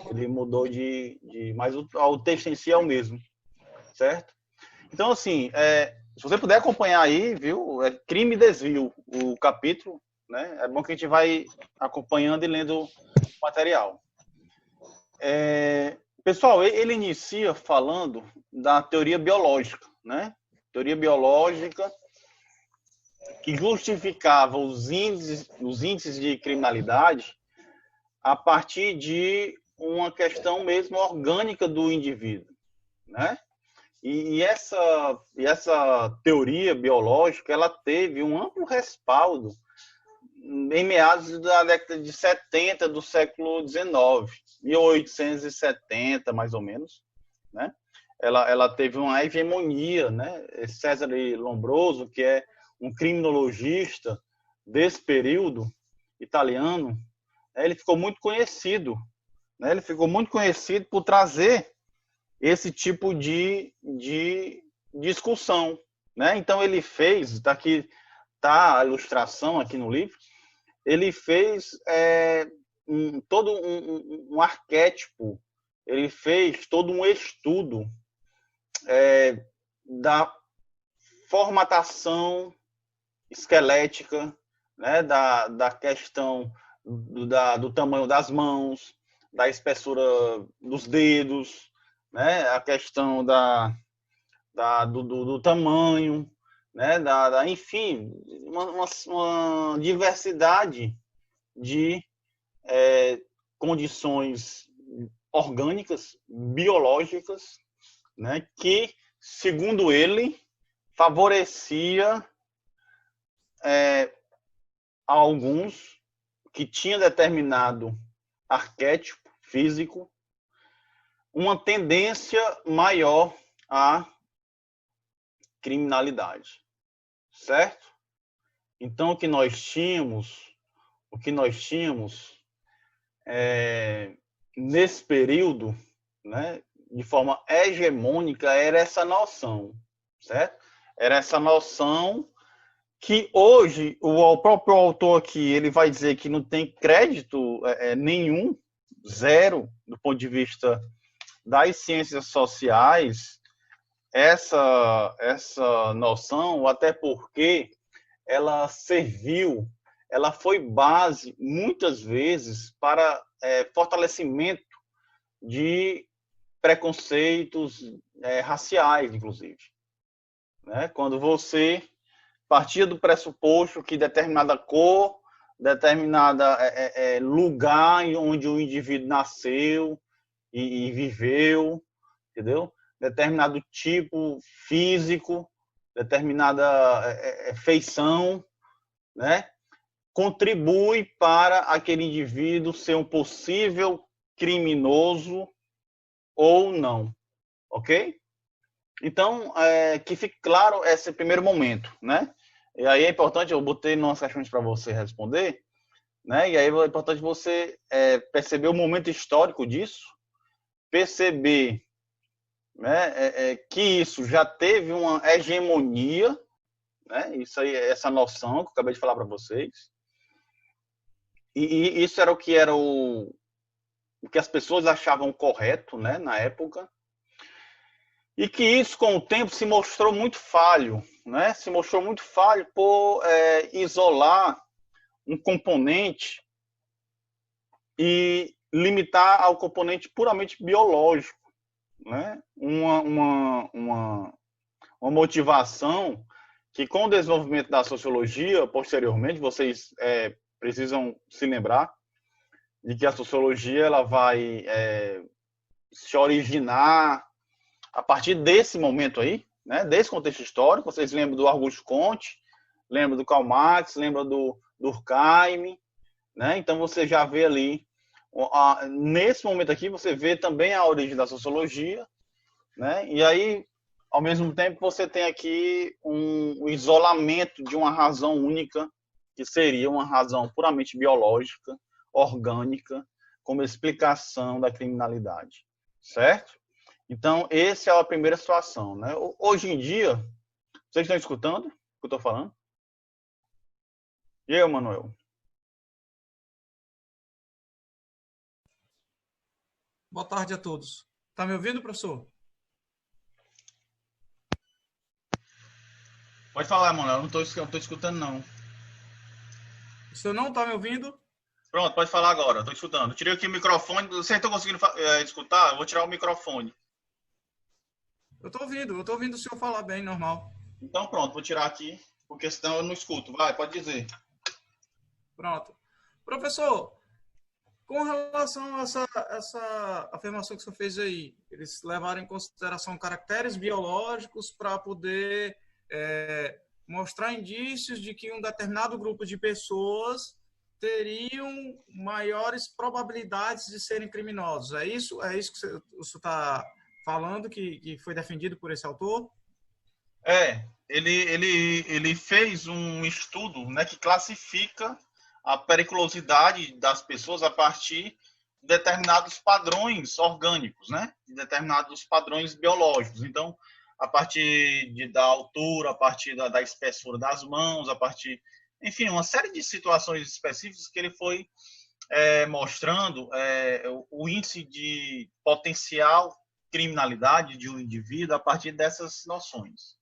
[SPEAKER 1] Ele mudou mas o texto em si é o mesmo, certo? Então, assim, se você puder acompanhar aí, viu, é crime e desvio, o capítulo, né? É bom que a gente vai acompanhando e lendo o material. Pessoal, ele inicia falando da teoria biológica, né? Teoria biológica que justificava os índices de criminalidade a partir de uma questão mesmo orgânica do indivíduo, né? E essa teoria biológica, ela teve um amplo respaldo em meados da década de 70 do século XIX, 1870, mais ou menos, né? Ela teve uma hegemonia, né? César Lombroso, que é um criminologista desse período italiano, ele ficou muito conhecido, né? Ele ficou muito conhecido por trazer esse tipo de discussão, né? Então ele fez, daqui tá a ilustração aqui no livro, ele fez todo um arquétipo, ele fez todo um estudo da formatação esquelética, né? Da questão do tamanho das mãos, da espessura dos dedos, né? A questão do tamanho, né, enfim, uma diversidade de condições orgânicas, biológicas, né, que, segundo ele, favorecia alguns que tinham determinado arquétipo físico uma tendência maior à criminalidade, certo? Então, o que nós tínhamos nesse período, né, de forma hegemônica, era essa noção, certo? Era essa noção que hoje o próprio autor aqui ele vai dizer que não tem crédito nenhum, zero, do ponto de vista das ciências sociais, essa noção, até porque ela serviu, ela foi base, muitas vezes, para fortalecimento de preconceitos raciais, inclusive. Né? Quando você partia do pressuposto que determinada cor, determinada lugar onde o indivíduo nasceu e viveu, entendeu? Determinado tipo físico, determinada feição, né? Contribui para aquele indivíduo ser um possível criminoso ou não, ok? Então, que fique claro esse primeiro momento, né? E aí é importante, eu botei umas questões para você responder, né? E aí é importante você perceber o momento histórico disso, perceber, né, que isso já teve uma hegemonia, né? Isso aí, essa noção que eu acabei de falar para vocês, e isso era o que as pessoas achavam correto, né, na época, e que isso com o tempo se mostrou muito falho, né? Se mostrou muito falho por isolar um componente e limitar ao componente puramente biológico, né? Uma motivação que, com o desenvolvimento da sociologia, posteriormente, vocês precisam se lembrar de que a sociologia ela vai se originar a partir desse momento aí, né? Desse contexto histórico. Vocês lembram do Auguste Comte, lembram do Karl Marx, lembram do Durkheim, né? Então você já vê ali, nesse momento aqui, você vê também a origem da sociologia, né? E aí, ao mesmo tempo, você tem aqui um isolamento de uma razão única, que seria uma razão puramente biológica, orgânica, como explicação da criminalidade, certo? Então, essa é a primeira situação, né? Hoje em dia, vocês estão escutando o que eu estou falando? E eu, Manuel?
[SPEAKER 3] Boa tarde a todos. Tá me ouvindo, professor?
[SPEAKER 1] Pode falar, Manuel. Eu não estou escutando, não.
[SPEAKER 3] O senhor não tá me ouvindo?
[SPEAKER 1] Pronto, pode falar agora. Estou escutando. Tirei aqui o microfone. Vocês estão conseguindo escutar? Eu vou tirar o microfone.
[SPEAKER 3] Eu tô ouvindo o senhor falar bem, normal.
[SPEAKER 1] Então, pronto, vou tirar aqui, porque senão eu não escuto. Vai, pode dizer.
[SPEAKER 3] Pronto. Professor, com relação a essa afirmação que o senhor fez aí, eles levaram em consideração caracteres biológicos para poder mostrar indícios de que um determinado grupo de pessoas teriam maiores probabilidades de serem criminosos. É isso que o senhor está falando, que foi defendido por esse autor?
[SPEAKER 1] Ele fez um estudo, né, que classifica a periculosidade das pessoas a partir de determinados padrões orgânicos, né, de determinados padrões biológicos. Então, a partir da altura, a partir da espessura das mãos, a partir, enfim, uma série de situações específicas que ele foi mostrando o índice de potencial criminalidade de um indivíduo a partir dessas noções.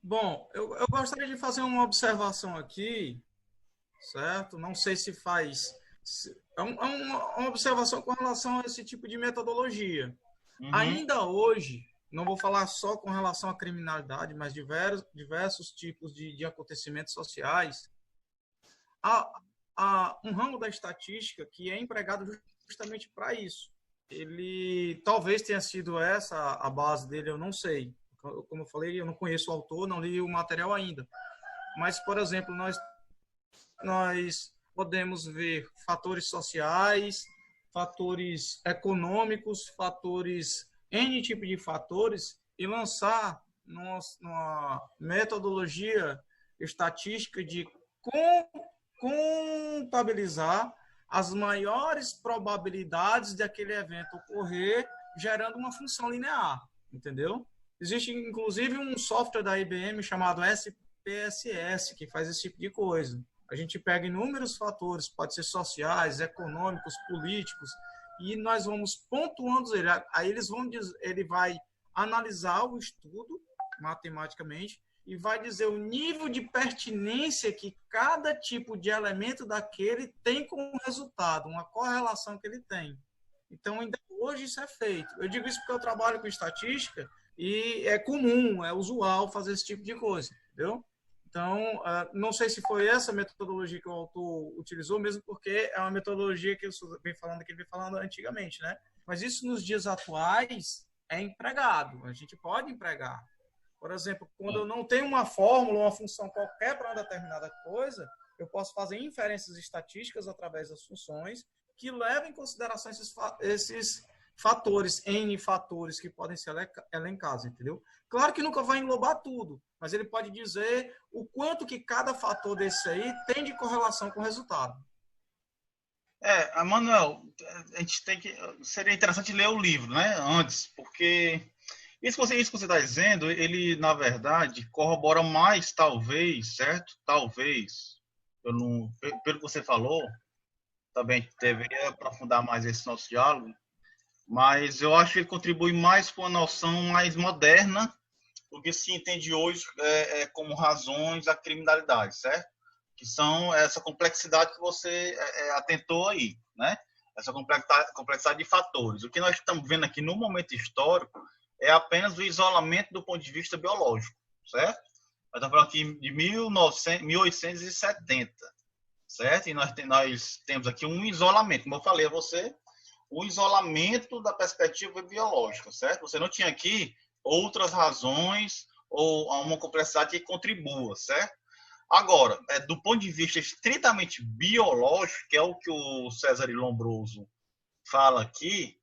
[SPEAKER 3] Bom, eu gostaria de fazer uma observação aqui, certo? Não sei se faz... É uma observação com relação a esse tipo de metodologia.
[SPEAKER 1] Uhum.
[SPEAKER 3] Ainda hoje, não vou falar só com relação à criminalidade, mas diversos tipos de acontecimentos sociais, há um ramo da estatística que é empregado justamente para isso. Ele talvez tenha sido essa a base dele, eu não sei. Como eu falei, eu não conheço o autor, não li o material ainda. Mas, por exemplo, nós podemos ver fatores sociais, fatores econômicos, fatores, N tipo de fatores, e lançar uma metodologia estatística de contabilizar as maiores probabilidades daquele evento ocorrer, gerando uma função linear, entendeu? Existe, inclusive, um software da IBM chamado SPSS, que faz esse tipo de coisa. A gente pega inúmeros fatores, pode ser sociais, econômicos, políticos, e nós vamos pontuando ele. Aí ele vai analisar o estudo matematicamente e vai dizer o nível de pertinência que cada tipo de elemento daquele tem com o resultado, uma correlação que ele tem. Então, ainda hoje isso é feito. Eu digo isso porque eu trabalho com estatística e é comum, é usual fazer esse tipo de coisa, entendeu? Então, não sei se foi essa metodologia que o autor utilizou, mesmo porque é uma metodologia que ele vem falando antigamente, né? Mas isso nos dias atuais é empregado, a gente pode empregar. Por exemplo, quando eu não tenho uma fórmula, uma função qualquer para uma determinada coisa, eu posso fazer inferências estatísticas através das funções que levam em consideração esses fatores, N fatores que podem ser elencados, entendeu? Claro que nunca vai englobar tudo, mas ele pode dizer o quanto que cada fator desse aí tem de correlação com o resultado.
[SPEAKER 1] Manuel, a gente tem que... Seria interessante ler o livro, né? Antes, porque isso que você está dizendo, ele, na verdade, corrobora mais, talvez, certo? Talvez, pelo que você falou, também deveria aprofundar mais esse nosso diálogo, mas eu acho que ele contribui mais com a noção mais moderna do que se entende hoje como razões da criminalidade, certo? Que são essa complexidade que você atentou aí, né? Essa complexidade de fatores. O que nós estamos vendo aqui no momento histórico é apenas o isolamento do ponto de vista biológico, certo? Nós estamos falando aqui de 1870, certo? E nós temos aqui um isolamento, como eu falei a você, o isolamento da perspectiva biológica, certo? Você não tinha aqui outras razões ou uma complexidade que contribua, certo? Agora, do ponto de vista estritamente biológico, que é o que o César Lombroso fala aqui,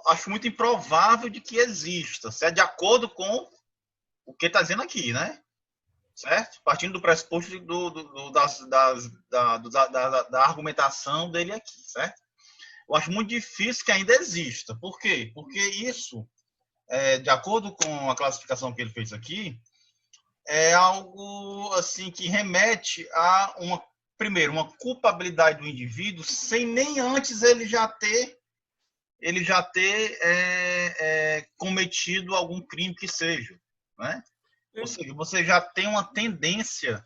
[SPEAKER 1] acho muito improvável de que exista, certo? De acordo com o que está dizendo aqui, né? Certo? Partindo do pressuposto da argumentação dele aqui, certo? Eu acho muito difícil que ainda exista. Por quê? Porque isso, de acordo com a classificação que ele fez aqui, é algo assim que remete a primeiro, uma culpabilidade do indivíduo sem nem antes ele já ter cometido algum crime que seja, né? Ou seja, você já tem uma tendência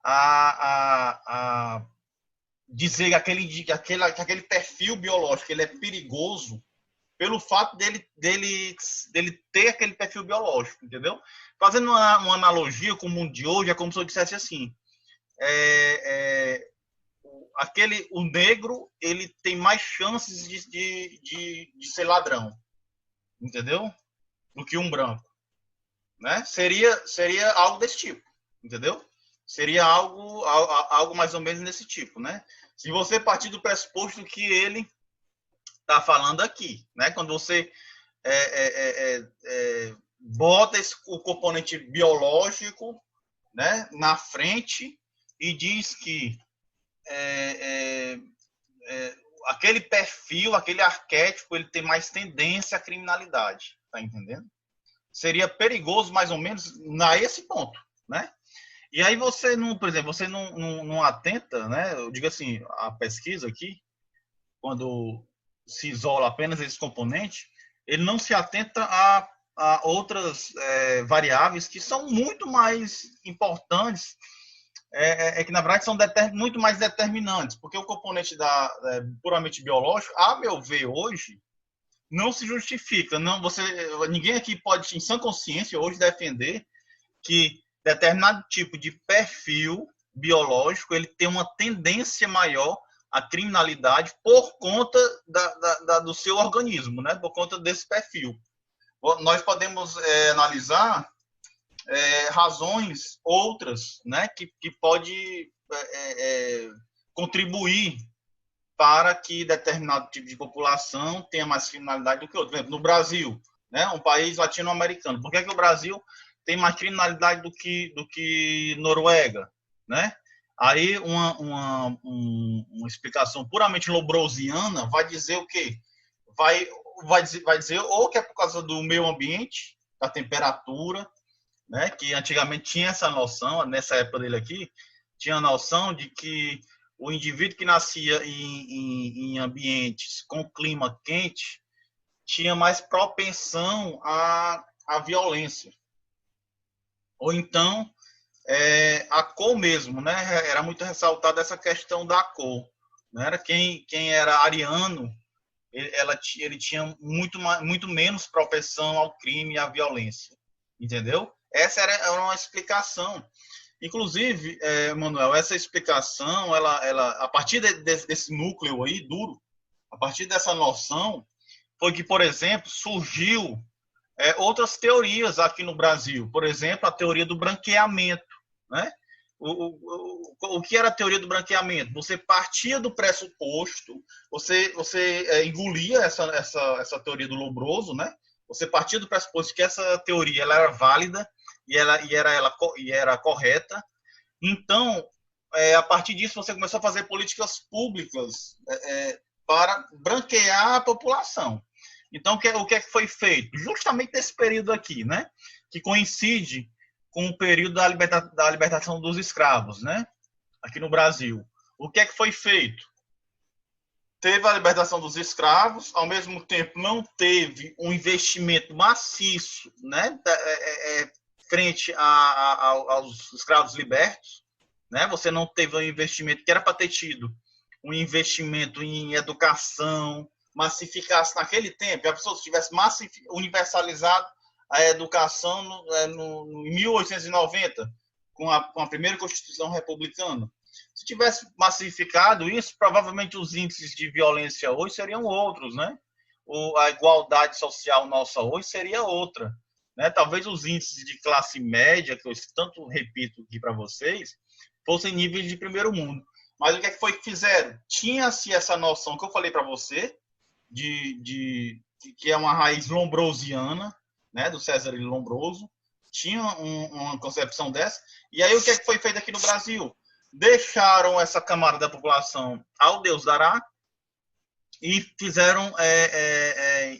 [SPEAKER 1] a dizer que aquele perfil biológico ele é perigoso pelo fato dele ter aquele perfil biológico, entendeu? Fazendo uma analogia com o mundo de hoje, é como se eu dissesse assim, o negro ele tem mais chances de ser ladrão, entendeu? Do que um branco, né? Seria algo desse tipo, entendeu? Seria algo mais ou menos nesse tipo, né? Se você partir do pressuposto que ele está falando aqui, né? Quando você bota o componente biológico, né, na frente e diz que aquele perfil, aquele arquétipo, ele tem mais tendência à criminalidade, tá entendendo? Seria perigoso mais ou menos a esse ponto, né? E aí você não, por exemplo, você não atenta, né? Eu digo assim, a pesquisa aqui, quando se isola apenas esse componente, ele não se atenta a outras variáveis que são muito mais importantes, que na verdade são muito mais determinantes, porque o componente puramente biológico, a meu ver hoje, não se justifica. Não, ninguém aqui pode, em sã consciência, hoje defender que determinado tipo de perfil biológico ele tem uma tendência maior à criminalidade por conta do seu organismo, né? Por conta desse perfil. Nós podemos analisar razões outras, né? Que pode contribuir para que determinado tipo de população tenha mais criminalidade do que outro. Por exemplo, no Brasil, né, um país latino-americano, por que o Brasil tem mais criminalidade do que Noruega? Né? Aí uma explicação puramente lobrosiana vai dizer o quê? Vai dizer ou que é por causa do meio ambiente, da temperatura, né, que antigamente tinha essa noção, nessa época dele aqui, tinha a noção de que o indivíduo que nascia em ambientes com clima quente tinha mais propensão à violência. Ou então, a cor mesmo, né? Era muito ressaltada essa questão da cor. Né? Era quem era ariano, ele tinha muito menos propensão ao crime e à violência. Entendeu? Essa era uma explicação. Inclusive, Manuel, essa explicação, ela a partir desse núcleo aí, duro, a partir dessa noção, foi que, por exemplo, surgiu outras teorias aqui no Brasil. Por exemplo, a teoria do branqueamento. Né? O que era a teoria do branqueamento? Você partia do pressuposto, você engolia essa teoria do Lombroso, né? Você partia do pressuposto que essa teoria ela era válida e era correta. Então, a partir disso, você começou a fazer políticas públicas para branquear a população. Então, o que é que foi feito? Justamente nesse período aqui, né? Que coincide com o período da libertação dos escravos, né? Aqui no Brasil. O que é que foi feito? Teve a libertação dos escravos, ao mesmo tempo não teve um investimento maciço, né, frente aos escravos libertos, né? Você não teve um investimento que era para ter tido, um investimento em educação, massificasse naquele tempo, a pessoa tivesse universalizado a educação em 1890, com a primeira Constituição republicana. Se tivesse massificado isso, provavelmente os índices de violência hoje seriam outros, né? A igualdade social nossa hoje seria outra, né? Talvez os índices de classe média, que eu tanto repito aqui para vocês, fossem níveis de primeiro mundo. Mas o que foi que fizeram? Tinha-se essa noção que eu falei para você, que é uma raiz lombrosiana, né? Do César Lombroso. Tinha uma concepção dessa. E aí o que foi feito aqui no Brasil? Deixaram essa camada da população ao Deus dará e fizeram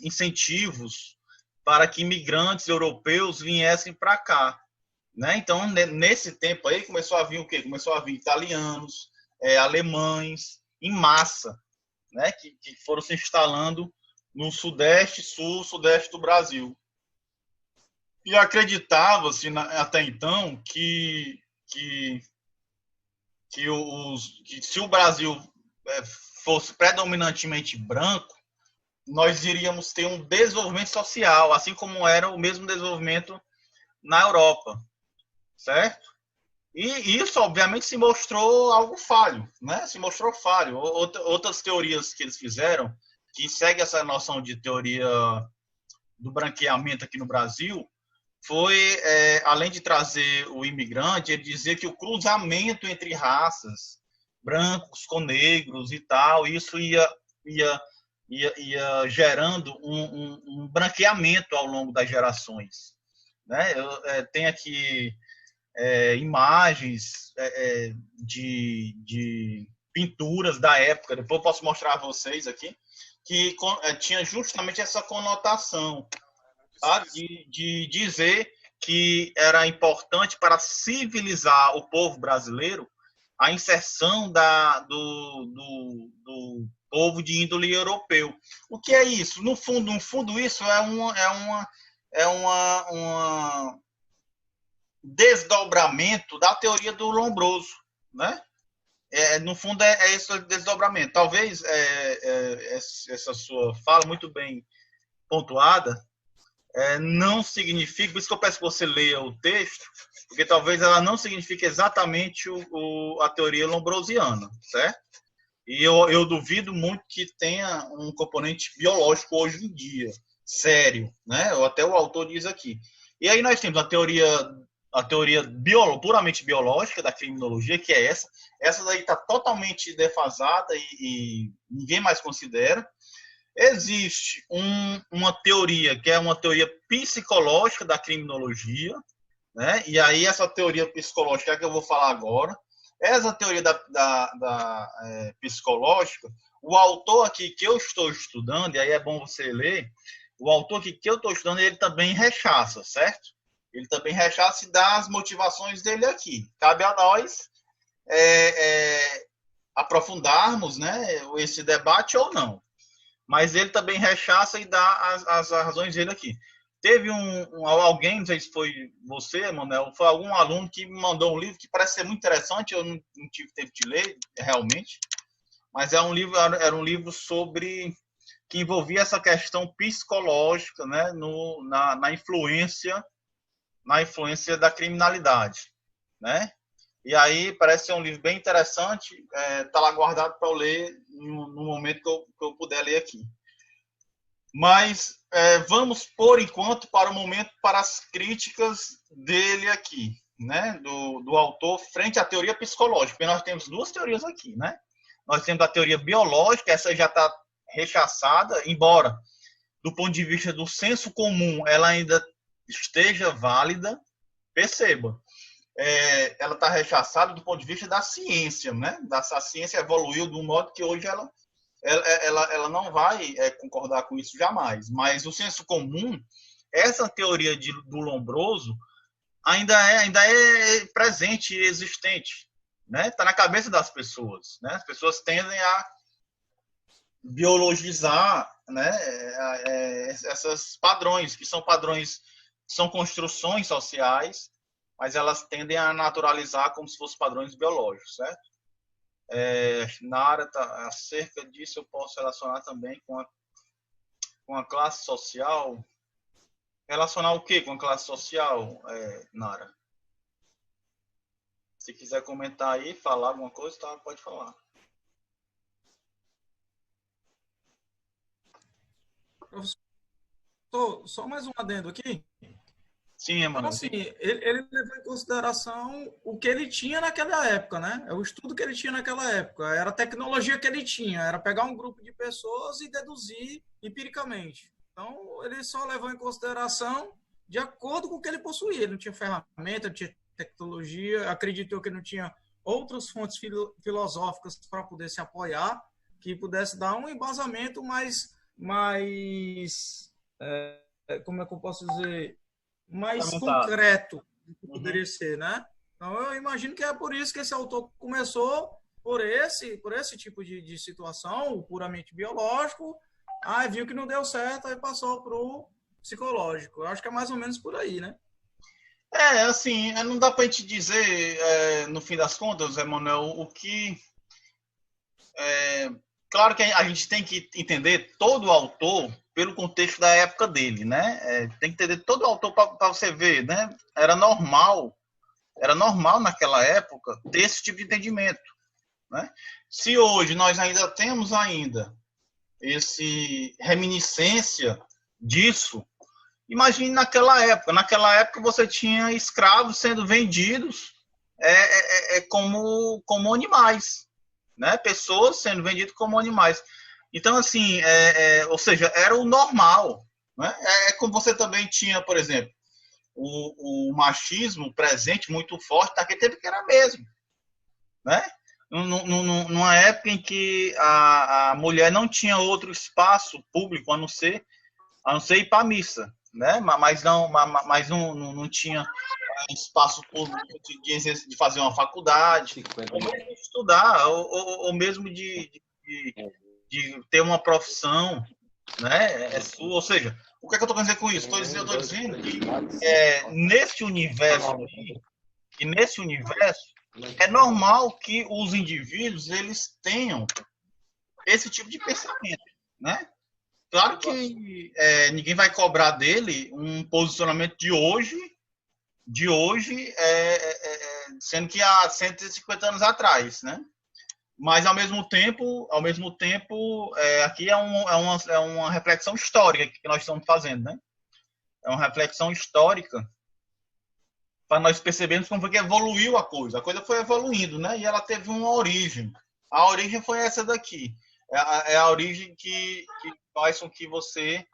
[SPEAKER 1] incentivos para que imigrantes europeus viessem para cá. Né? Então, nesse tempo aí, começou a vir o quê? Começou a vir italianos, alemães, em massa, né? que foram se instalando no sudeste, sudeste do Brasil. E acreditava-se até então que se o Brasil fosse predominantemente branco, nós iríamos ter um desenvolvimento social, assim como era o mesmo desenvolvimento na Europa, certo? E isso, obviamente, se mostrou algo falho, né? Se mostrou falho. Outras teorias que eles fizeram, que segue essa noção de teoria do branqueamento aqui no Brasil, foi, além de trazer o imigrante, ele dizia que o cruzamento entre raças, brancos com negros e tal, isso ia gerando um branqueamento ao longo das gerações. Né? Tem aqui imagens de pinturas da época, depois eu posso mostrar a vocês aqui, que tinha justamente essa conotação, tá? de dizer que era importante para civilizar o povo brasileiro a inserção do povo de índole europeu. O que é isso? No fundo isso é uma desdobramento da teoria do Lombroso, né? No fundo é esse desdobramento. Talvez essa sua fala muito bem pontuada, não significa, por isso que eu peço que você leia o texto, porque talvez ela não signifique exatamente a teoria lombrosiana, certo? E eu duvido muito que tenha um componente biológico hoje em dia, sério, né? Até o autor diz aqui. E aí nós temos a teoria puramente biológica da criminologia, que é essa. Essa daí está totalmente defasada e ninguém mais considera. Existe uma teoria, que é uma teoria psicológica da criminologia, né? E aí essa teoria psicológica é a que eu vou falar agora. Essa teoria psicológica, o autor aqui que eu estou estudando, e aí é bom você ler, o autor aqui que eu estou estudando, ele também rechaça, certo? Ele também rechaça e dá as motivações dele aqui. Cabe a nós aprofundarmos, né, esse debate ou não. Mas ele também rechaça e dá as razões dele aqui. Teve alguém, não sei se foi você, Manuel, foi algum aluno que me mandou um livro que parece ser muito interessante, eu não tive tempo de ler, realmente, mas era um livro que envolvia essa questão psicológica, né, na influência da criminalidade, né? E aí parece ser um livro bem interessante, tá lá guardado para eu ler no momento que eu puder ler aqui. Mas vamos, por enquanto, para as críticas dele aqui, né? Do autor frente à teoria psicológica, porque nós temos duas teorias aqui, né? Nós temos a teoria biológica, essa já está rechaçada, embora, do ponto de vista do senso comum, ela ainda esteja válida, perceba. Ela está rechaçada do ponto de vista da ciência, né? A ciência evoluiu de um modo que hoje ela não vai concordar com isso jamais. Mas o senso comum, essa teoria do Lombroso, ainda é presente e existente, né? Está na cabeça das pessoas, né? As pessoas tendem a biologizar, né, esses padrões, que são construções sociais, mas elas tendem a naturalizar como se fossem padrões biológicos, certo? Nara, acerca disso eu posso relacionar também com a classe social. Relacionar o que com a classe social, Nara? Se quiser comentar aí, falar alguma coisa, tá, pode falar.
[SPEAKER 3] Professor, só mais um adendo aqui.
[SPEAKER 1] Sim, Emanuel.
[SPEAKER 3] Então, assim, ele levou em consideração o que ele tinha naquela época, né? É o estudo que ele tinha naquela época, era a tecnologia que ele tinha, era pegar um grupo de pessoas e deduzir empiricamente. Então, ele só levou em consideração de acordo com o que ele possuía. Ele não tinha ferramenta, não tinha tecnologia, acreditou que não tinha outras fontes filosóficas para poder se apoiar, que pudesse dar um embasamento mais como é que eu posso dizer, mais concreto do que poderia ser, né? Então, eu imagino que é por isso que esse autor começou por esse tipo de situação, puramente biológico, viu que não deu certo, aí passou para o psicológico. Eu acho que é mais ou menos por aí, né?
[SPEAKER 1] Assim, não dá para a gente dizer, no fim das contas, Emanuel, o que... Claro que a gente tem que entender todo o autor pelo contexto da época dele, né? Tem que entender todo o autor para você ver, né? Era normal naquela época ter esse tipo de entendimento, né? Se hoje nós ainda temos esse reminiscência disso, imagine naquela época. Naquela época você tinha escravos sendo vendidos como animais, né? Pessoas sendo vendidas como animais. Então, assim, ou seja, era o normal, né? Como você também tinha, por exemplo, o machismo presente muito forte naquele tempo que era mesmo, né? Numa época em que a mulher não tinha outro espaço público a não ser ir para a missa, né? Mas não tinha espaço público de fazer uma faculdade, ou mesmo de estudar, ou mesmo de ter uma profissão, né? Ou seja, o que é que eu estou querendo dizer com isso? Eu estou dizendo que nesse universo é normal que os indivíduos eles tenham esse tipo de pensamento, né? Claro que ninguém vai cobrar dele um posicionamento de hoje, sendo que há 150 anos atrás, né? Mas, ao mesmo tempo aqui é uma reflexão histórica que nós estamos fazendo, né? É uma reflexão histórica para nós percebermos como foi que evoluiu a coisa. A coisa foi evoluindo, né? E ela teve uma origem. A origem foi essa daqui. É a origem que faz com que você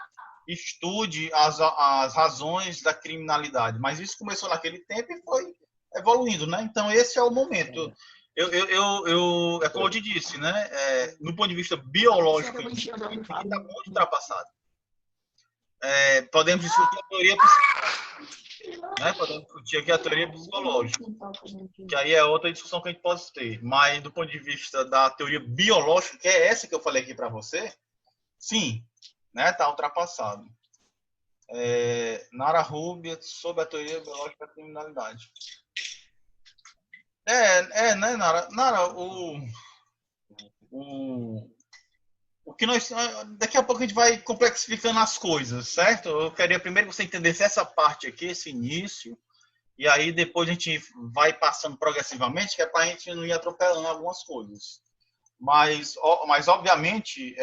[SPEAKER 1] estude as razões da criminalidade. Mas isso começou naquele tempo e foi evoluindo, né? Então, esse é o momento. É como eu te disse, né? No ponto de vista biológico, está muito ultrapassado. Podemos discutir a teoria psicológica, né? Podemos discutir aqui a teoria psicológica, que aí é outra discussão que a gente pode ter. Mas, do ponto de vista da teoria biológica, que é essa que eu falei aqui para você, sim, né? Está ultrapassado. Nara Rubia, sobre a teoria biológica da criminalidade. Né, Nara? Nara, o que nós... Daqui a pouco a gente vai complexificando as coisas, certo? Eu queria primeiro que você entendesse essa parte aqui, esse início, e aí depois a gente vai passando progressivamente, que é para a gente não ir atropelando algumas coisas. Mas obviamente,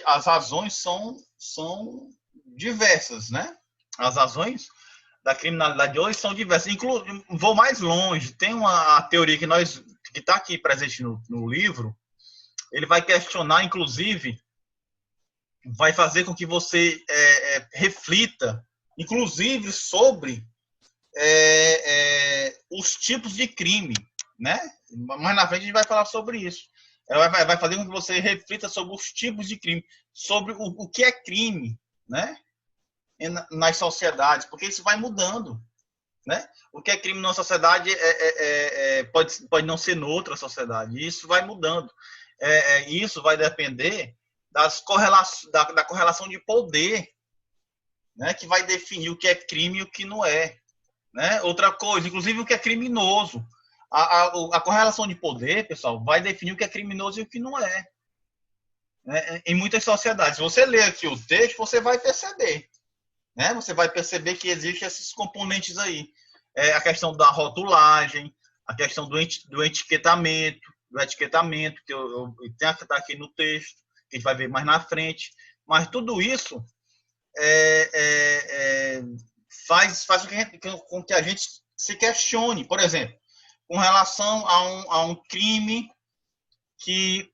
[SPEAKER 1] as razões são diversas, né? As razões da criminalidade hoje são diversas. Vou mais longe. Tem uma teoria que está aqui presente no livro. Ele vai questionar, inclusive, vai fazer com que você reflita, inclusive, sobre os tipos de crime, né? Mais na frente a gente vai falar sobre isso. Ela vai fazer com que você reflita sobre os tipos de crime, sobre o que é crime, né? Nas sociedades, porque isso vai mudando, né? O que é crime numa sociedade pode não ser noutra sociedade. Isso vai mudando. Isso vai depender da correlação de poder, né? Que vai definir o que é crime e o que não é, né? Outra coisa, inclusive o que é criminoso. A correlação de poder, pessoal, vai definir o que é criminoso e o que não é, né? Em muitas sociedades. Se você ler aqui o texto, você vai perceber, né? Você vai perceber que existem esses componentes aí. A questão da rotulagem, a questão do etiquetamento, que eu tenho que estar aqui no texto, que a gente vai ver mais na frente. Mas tudo isso faz com que a gente se questione. Por exemplo, com relação a um crime que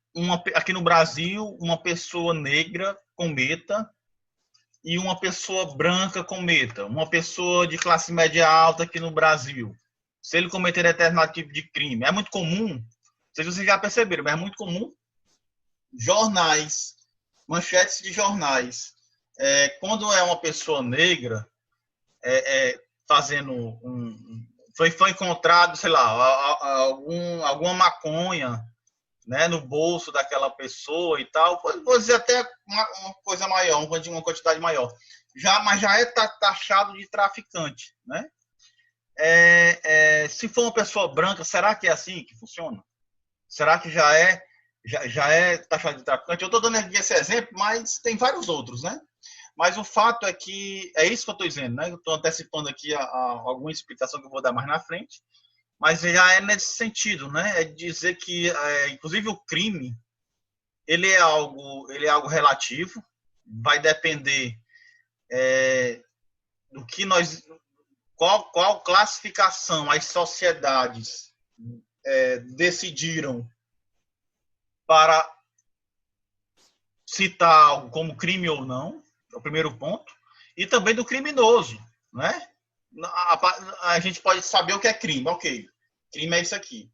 [SPEAKER 1] aqui no Brasil uma pessoa negra cometa e uma pessoa branca cometa, uma pessoa de classe média alta aqui no Brasil, se ele cometer determinado tipo de crime, é muito comum, não sei se vocês já perceberam, mas é muito comum jornais, manchetes de jornais, quando é uma pessoa negra fazendo foi encontrado, sei lá, alguma maconha, né, no bolso daquela pessoa e tal, vou dizer até uma coisa maior, uma quantidade maior, mas já é taxado de traficante, né? Se for uma pessoa branca, será que é assim que funciona? Será que já é taxado de traficante? Eu estou dando aqui esse exemplo, mas tem vários outros, né? Mas o fato é que, é isso que eu estou dizendo, né? Eu estou antecipando aqui alguma explicação que eu vou dar mais na frente, mas já é nesse sentido, né? É dizer que, inclusive, o crime, ele é algo relativo, vai depender do que qual classificação as sociedades decidiram para citar algo como crime ou não, é o primeiro ponto, e também do criminoso, né? A gente pode saber o que é crime, ok, crime é isso aqui.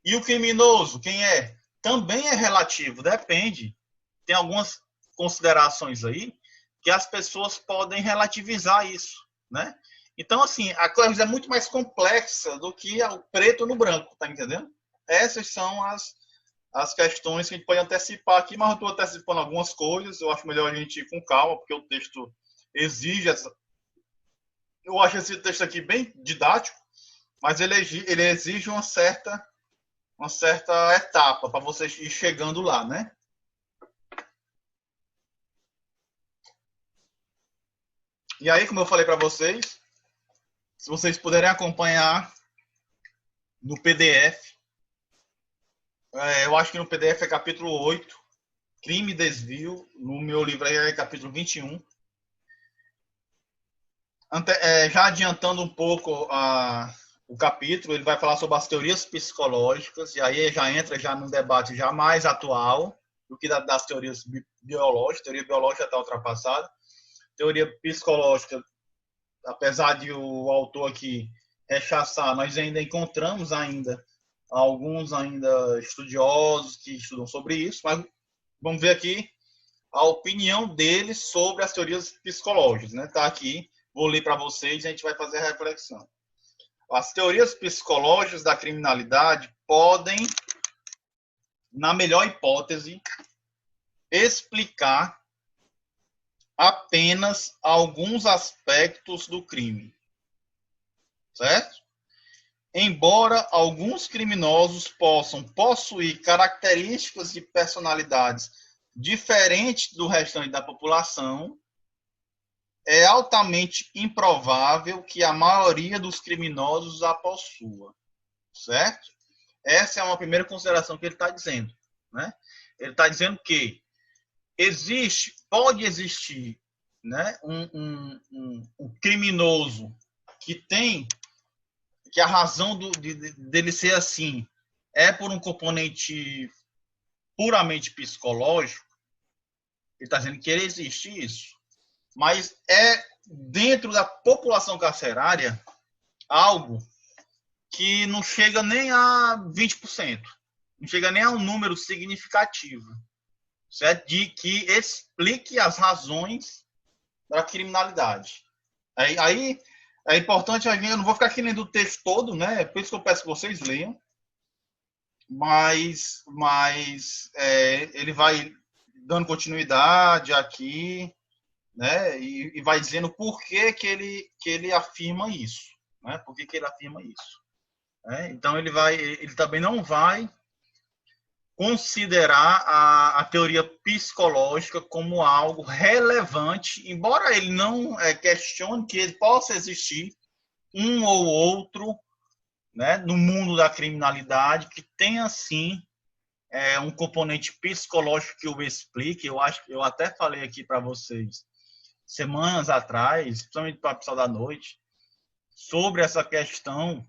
[SPEAKER 1] E o criminoso, quem é? Também é relativo, depende. Tem algumas considerações aí que as pessoas podem relativizar isso, né? Então, assim, a coisa é muito mais complexa do que o preto no branco, tá entendendo? Essas são as questões que a gente pode antecipar aqui, mas eu estou antecipando algumas coisas, eu acho melhor a gente ir com calma, porque o texto exige eu acho esse texto aqui bem didático, mas ele exige uma certa etapa para você ir chegando lá, né? E aí, como eu falei para vocês, se vocês puderem acompanhar no PDF, eu acho que no PDF é capítulo 8, crime e desvio, no meu livro aí é capítulo 21. Já adiantando um pouco o capítulo, ele vai falar sobre as teorias psicológicas, e aí já entra já num debate já mais atual do que das teorias biológicas. A teoria biológica está ultrapassada. Teoria psicológica, apesar de o autor aqui rechaçar, nós ainda encontramos alguns estudiosos que estudam sobre isso, mas vamos ver aqui a opinião deles sobre as teorias psicológicas, né? Tá aqui, vou ler para vocês e a gente vai fazer a reflexão. As teorias psicológicas da criminalidade podem, na melhor hipótese, explicar apenas alguns aspectos do crime, certo? Embora alguns criminosos possam possuir características de personalidades diferentes do restante da população, é altamente improvável que a maioria dos criminosos a possua, certo? Essa é uma primeira consideração que ele está dizendo, né? Ele está dizendo que pode existir, né, um criminoso que a razão dele ser assim é por um componente puramente psicológico. Ele está dizendo que existe isso, mas é dentro da população carcerária algo que não chega nem a 20%, não chega nem a um número significativo, certo? De que explique as razões da criminalidade. Aí é importante, eu não vou ficar aqui lendo o texto todo, né? Por isso que eu peço que vocês leiam, mas ele vai dando continuidade aqui, né? E vai dizendo por que ele afirma isso, né? Por que ele afirma isso? Né? Então ele também não vai considerar a teoria psicológica como algo relevante, embora ele não questione que ele possa existir um ou outro, né, no mundo da criminalidade que tenha sim um componente psicológico que o explique. Eu até falei aqui para vocês semanas atrás, principalmente para o pessoal da noite, sobre essa questão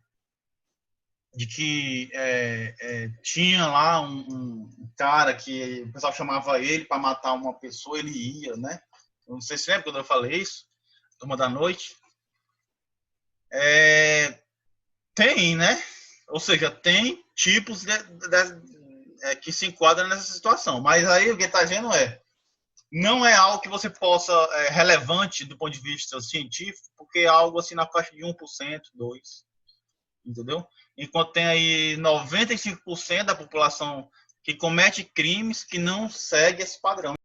[SPEAKER 1] de que tinha lá um cara que o pessoal chamava ele para matar uma pessoa, ele ia, né? Não sei se lembra quando eu falei isso, turma da noite. Tem, né? Ou seja, tem tipos que se enquadram nessa situação. Mas aí o que está dizendo não é algo que você possa, relevante do ponto de vista científico, porque é algo assim na faixa de 1%, 2%, entendeu? Enquanto tem aí 95% da população que comete crimes que não segue esse padrão.